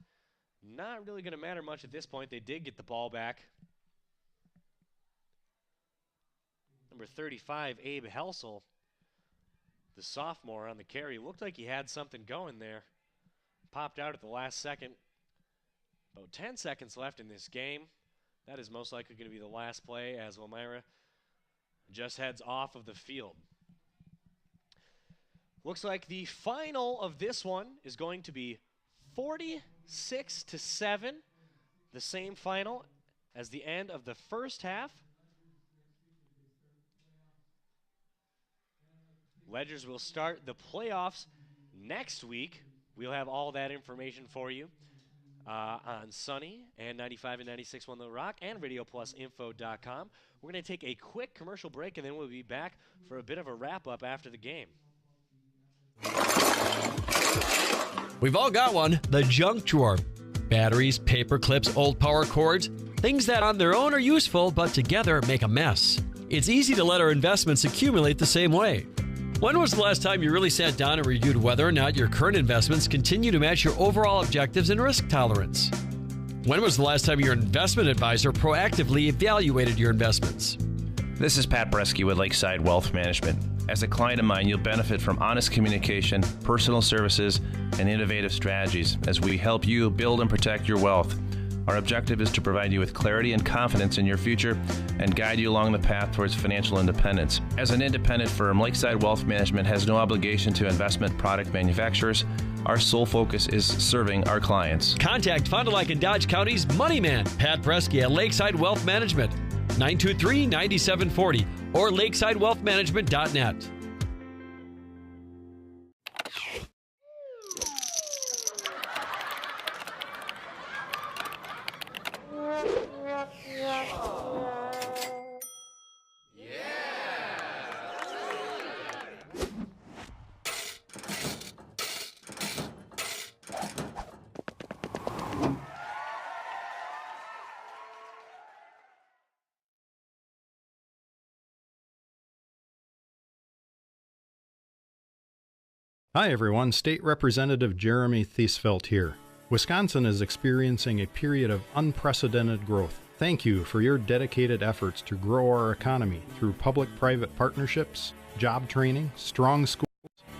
Not really going to matter much at this point. They did get the ball back. Number 35, Abe Helsel. the sophomore on the carry. Looked like he had something going there. Popped out at the last second. About 10 seconds left in this game. That is most likely going to be the last play as Elmira just heads off of the field. Looks like the final of this one is going to be 46-7, the same final as the end of the first half. Ledgers will start the playoffs next week. We'll have all that information for you on Sunny and 95 and 96.1 The Rock and RadioPlusInfo.com. We're going to take a quick commercial break, and then we'll be back for a bit of a wrap-up after the game. We've all got one, the junk drawer. Batteries, paper clips, old power cords, things that on their own are useful, but together make a mess. It's easy to let our investments accumulate the same way. When was the last time you really sat down and reviewed whether or not your current investments continue to match your overall objectives and risk tolerance? When was the last time your investment advisor proactively evaluated your investments? This is Pat Bresky with Lakeside Wealth Management. As a client of mine, you'll benefit from honest communication, personal services, and innovative strategies as we help you build and protect your wealth. Our objective is to provide you with clarity and confidence in your future and guide you along the path towards financial independence. As an independent firm, Lakeside Wealth Management has no obligation to investment product manufacturers. Our sole focus is serving our clients. Contact Fond du Lac and Dodge County's Money Man, Pat Bresky at Lakeside Wealth Management, 923-9740 or lakesidewealthmanagement.net. Hi everyone, State Representative Jeremy Thiesfeld here. Wisconsin is experiencing a period of unprecedented growth. Thank you for your dedicated efforts to grow our economy through public-private partnerships, job training, strong schools,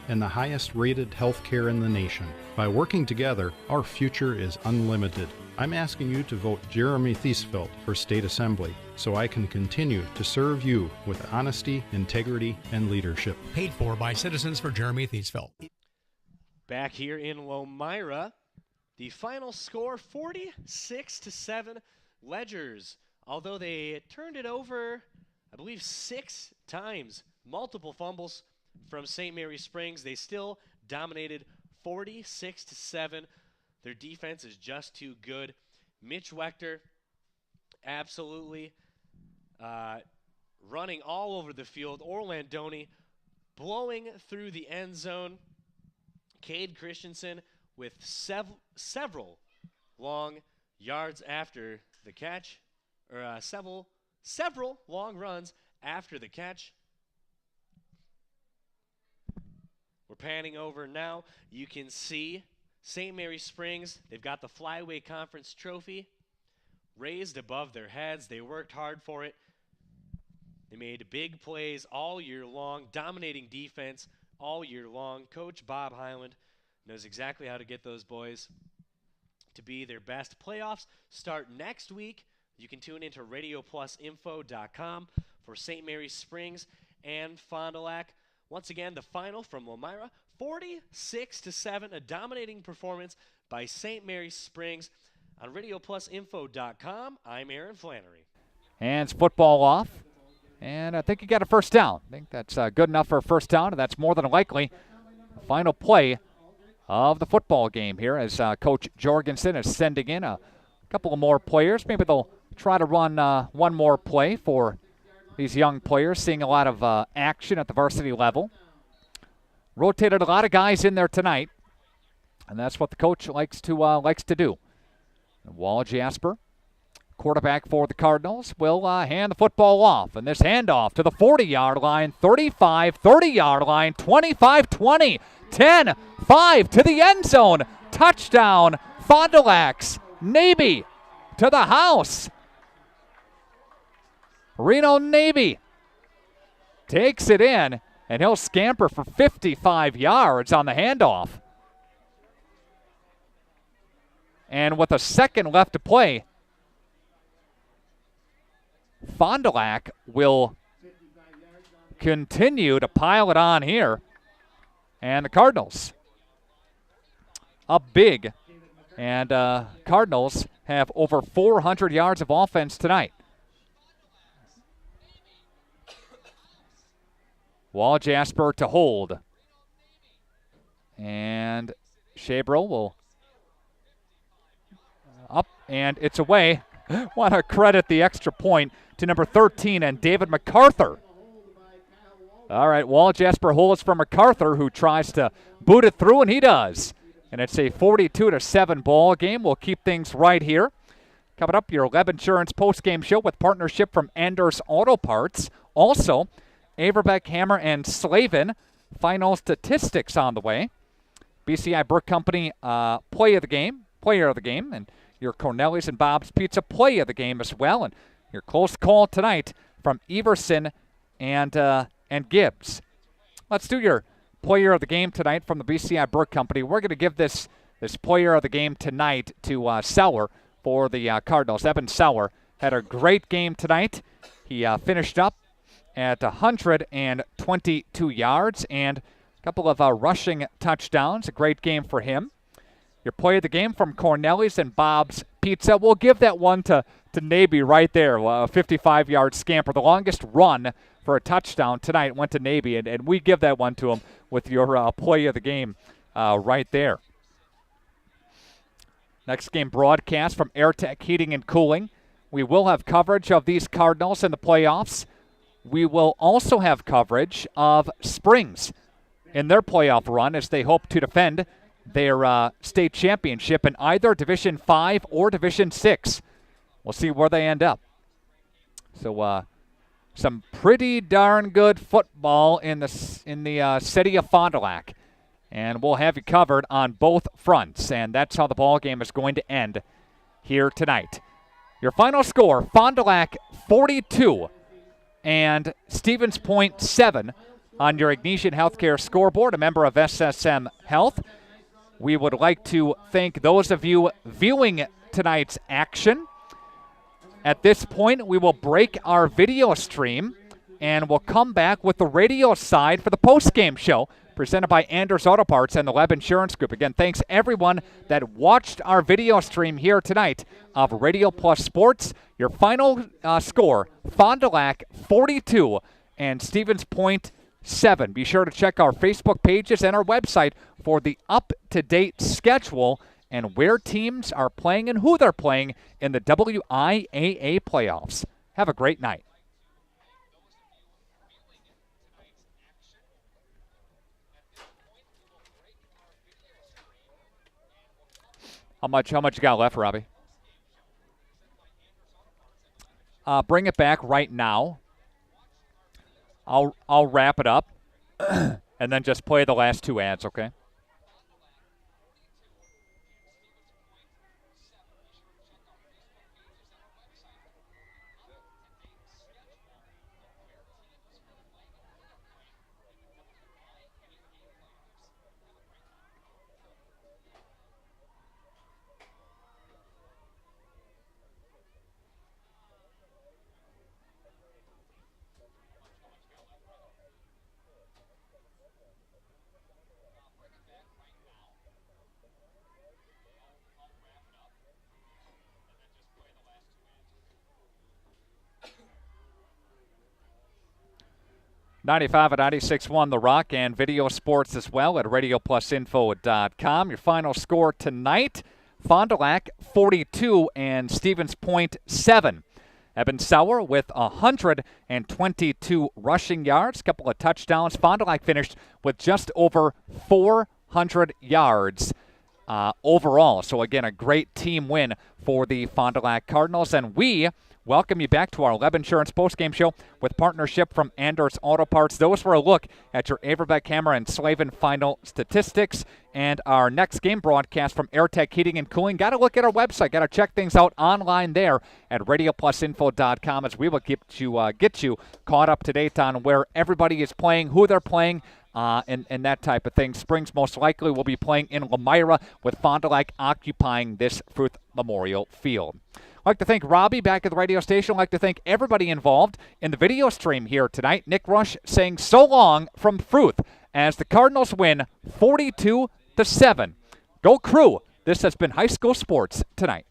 and the highest rated health care in the nation. By working together, our future is unlimited. I'm asking you to vote Jeremy Thiesfeld for State Assembly so I can continue to serve you with honesty, integrity, and leadership. Paid for by Citizens for Jeremy Thiesfeld. Back here in Lomira, the final score 46-7 Ledgers. Although they turned it over, I believe 6 times, multiple fumbles from St. Mary Springs, they still dominated 46-7. Their defense is just too good. Mitch Wechter, absolutely running all over the field. Orlandoni blowing through the end zone. Cade Christensen with several long yards after the catch, or several long runs after the catch. We're panning over now. You can see St. Mary Springs, they've got the Flyway Conference trophy raised above their heads. They worked hard for it. They made big plays all year long, dominating defense all year long. Coach Bob Hyland knows exactly how to get those boys to be their best. Playoffs start next week. You can tune into RadioPlusInfo.com for St. Mary Springs and Fond du Lac. Once again, the final from Lomira, 46-7, a dominating performance by St. Mary Springs. On RadioPlusInfo.com, I'm Aaron Flannery. Hands football off, and I think he got a first down. I think that's good enough for a first down, and that's more than likely the final play of the football game here as Coach Jorgensen is sending in a couple of more players. Maybe they'll try to run one more play for these young players, seeing a lot of action at the varsity level. Rotated a lot of guys in there tonight, and that's what the coach likes to do. And Wall Jasper, quarterback for the Cardinals, will hand the football off. And this handoff to the 40-yard line, 35, 30-yard line, 25, 20, 10, 5 to the end zone. Touchdown, Fond du Lac's Navy to the house. Reno Navy takes it in and he'll scamper for 55 yards on the handoff. And with a second left to play, Fond du Lac will continue to pile it on here. And the Cardinals up big. And Cardinals have over 400 yards of offense tonight. Wall Jasper to hold. And Chabrol will up, and it's away. Want to credit the extra point to number 13 and David MacArthur. All right, Wall Jasper holds for MacArthur, who tries to boot it through, and he does. And it's a 42-7 ball game. We'll keep things right here. Coming up, your Leb Insurance postgame show with partnership from Anders Auto Parts. Also, Averbeck, Hammer, and Slavin. Final statistics on the way. BCI Brook Company player of the game, and your Cornelius and Bob's Pizza play of the game as well. And your close call tonight from Everson and Gibbs. Let's do your player of the game tonight from the BCI Brook Company. We're going to give this player of the game tonight to Sauer for the Cardinals. Evan Sauer had a great game tonight. He finished up at 122 yards and a couple of rushing touchdowns. A great game for him. Your play of the game from Cornelius and Bob's Pizza. We'll give that one to Naby right there. A 55-yard scamper. The longest run for a touchdown tonight went to Naby, and we give that one to him with your play of the game right there. Next game broadcast from AirTech Heating and Cooling. We will have coverage of these Cardinals in the playoffs. We will also have coverage of Springs in their playoff run as they hope to defend their state championship in either Division 5 or Division 6. We'll see where they end up. So some pretty darn good football in the city of Fond du Lac. And we'll have you covered on both fronts. And that's how the ball game is going to end here tonight. Your final score, Fond du Lac 42 and Stevens Point 7 on your Ignesian Healthcare scoreboard, a member of SSM Health. We would like to thank those of you viewing tonight's action. At this point, we will break our video stream, and we'll come back with the radio side for the post-game show presented by Anders Auto Parts and the Leb Insurance Group. Again, thanks everyone that watched our video stream here tonight of Radio Plus Sports. Your final score, Fond du Lac 42 and Stevens Point 7. Be sure to check our Facebook pages and our website for the up-to-date schedule and where teams are playing and who they're playing in the WIAA playoffs. Have a great night. How much you got left, Robbie? Bring it back right now. I'll wrap it up and then just play the last two ads, okay? .95 at 96.1 The Rock and video sports as well at radioplusinfo.com. Your final score tonight, Fond du Lac 42 and Stevens Point 7. Evan Sauer with 122 rushing yards, a couple of touchdowns. Fond du Lac finished with just over 400 yards overall. So again, a great team win for the Fond du Lac Cardinals, and we welcome you back to our Leb Insurance postgame show with partnership from Anders Auto Parts. Those were a look at your Averbeck Hammer and Slavin final statistics. And our next game broadcast from AirTech Heating and Cooling. Got to look at our website. Got to check things out online there at radioplusinfo.com as we will get you caught up to date on where everybody is playing, who they're playing, and that type of thing. Springs most likely will be playing in Lomira with Fond du Lac occupying this Fruth Memorial Field. I'd like to thank Robbie back at the radio station. I'd like to thank everybody involved in the video stream here tonight. Nick Rush saying so long from Fruth as the Cardinals win 42-7. Go Crew. This has been High School Sports Tonight.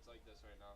Like this right now.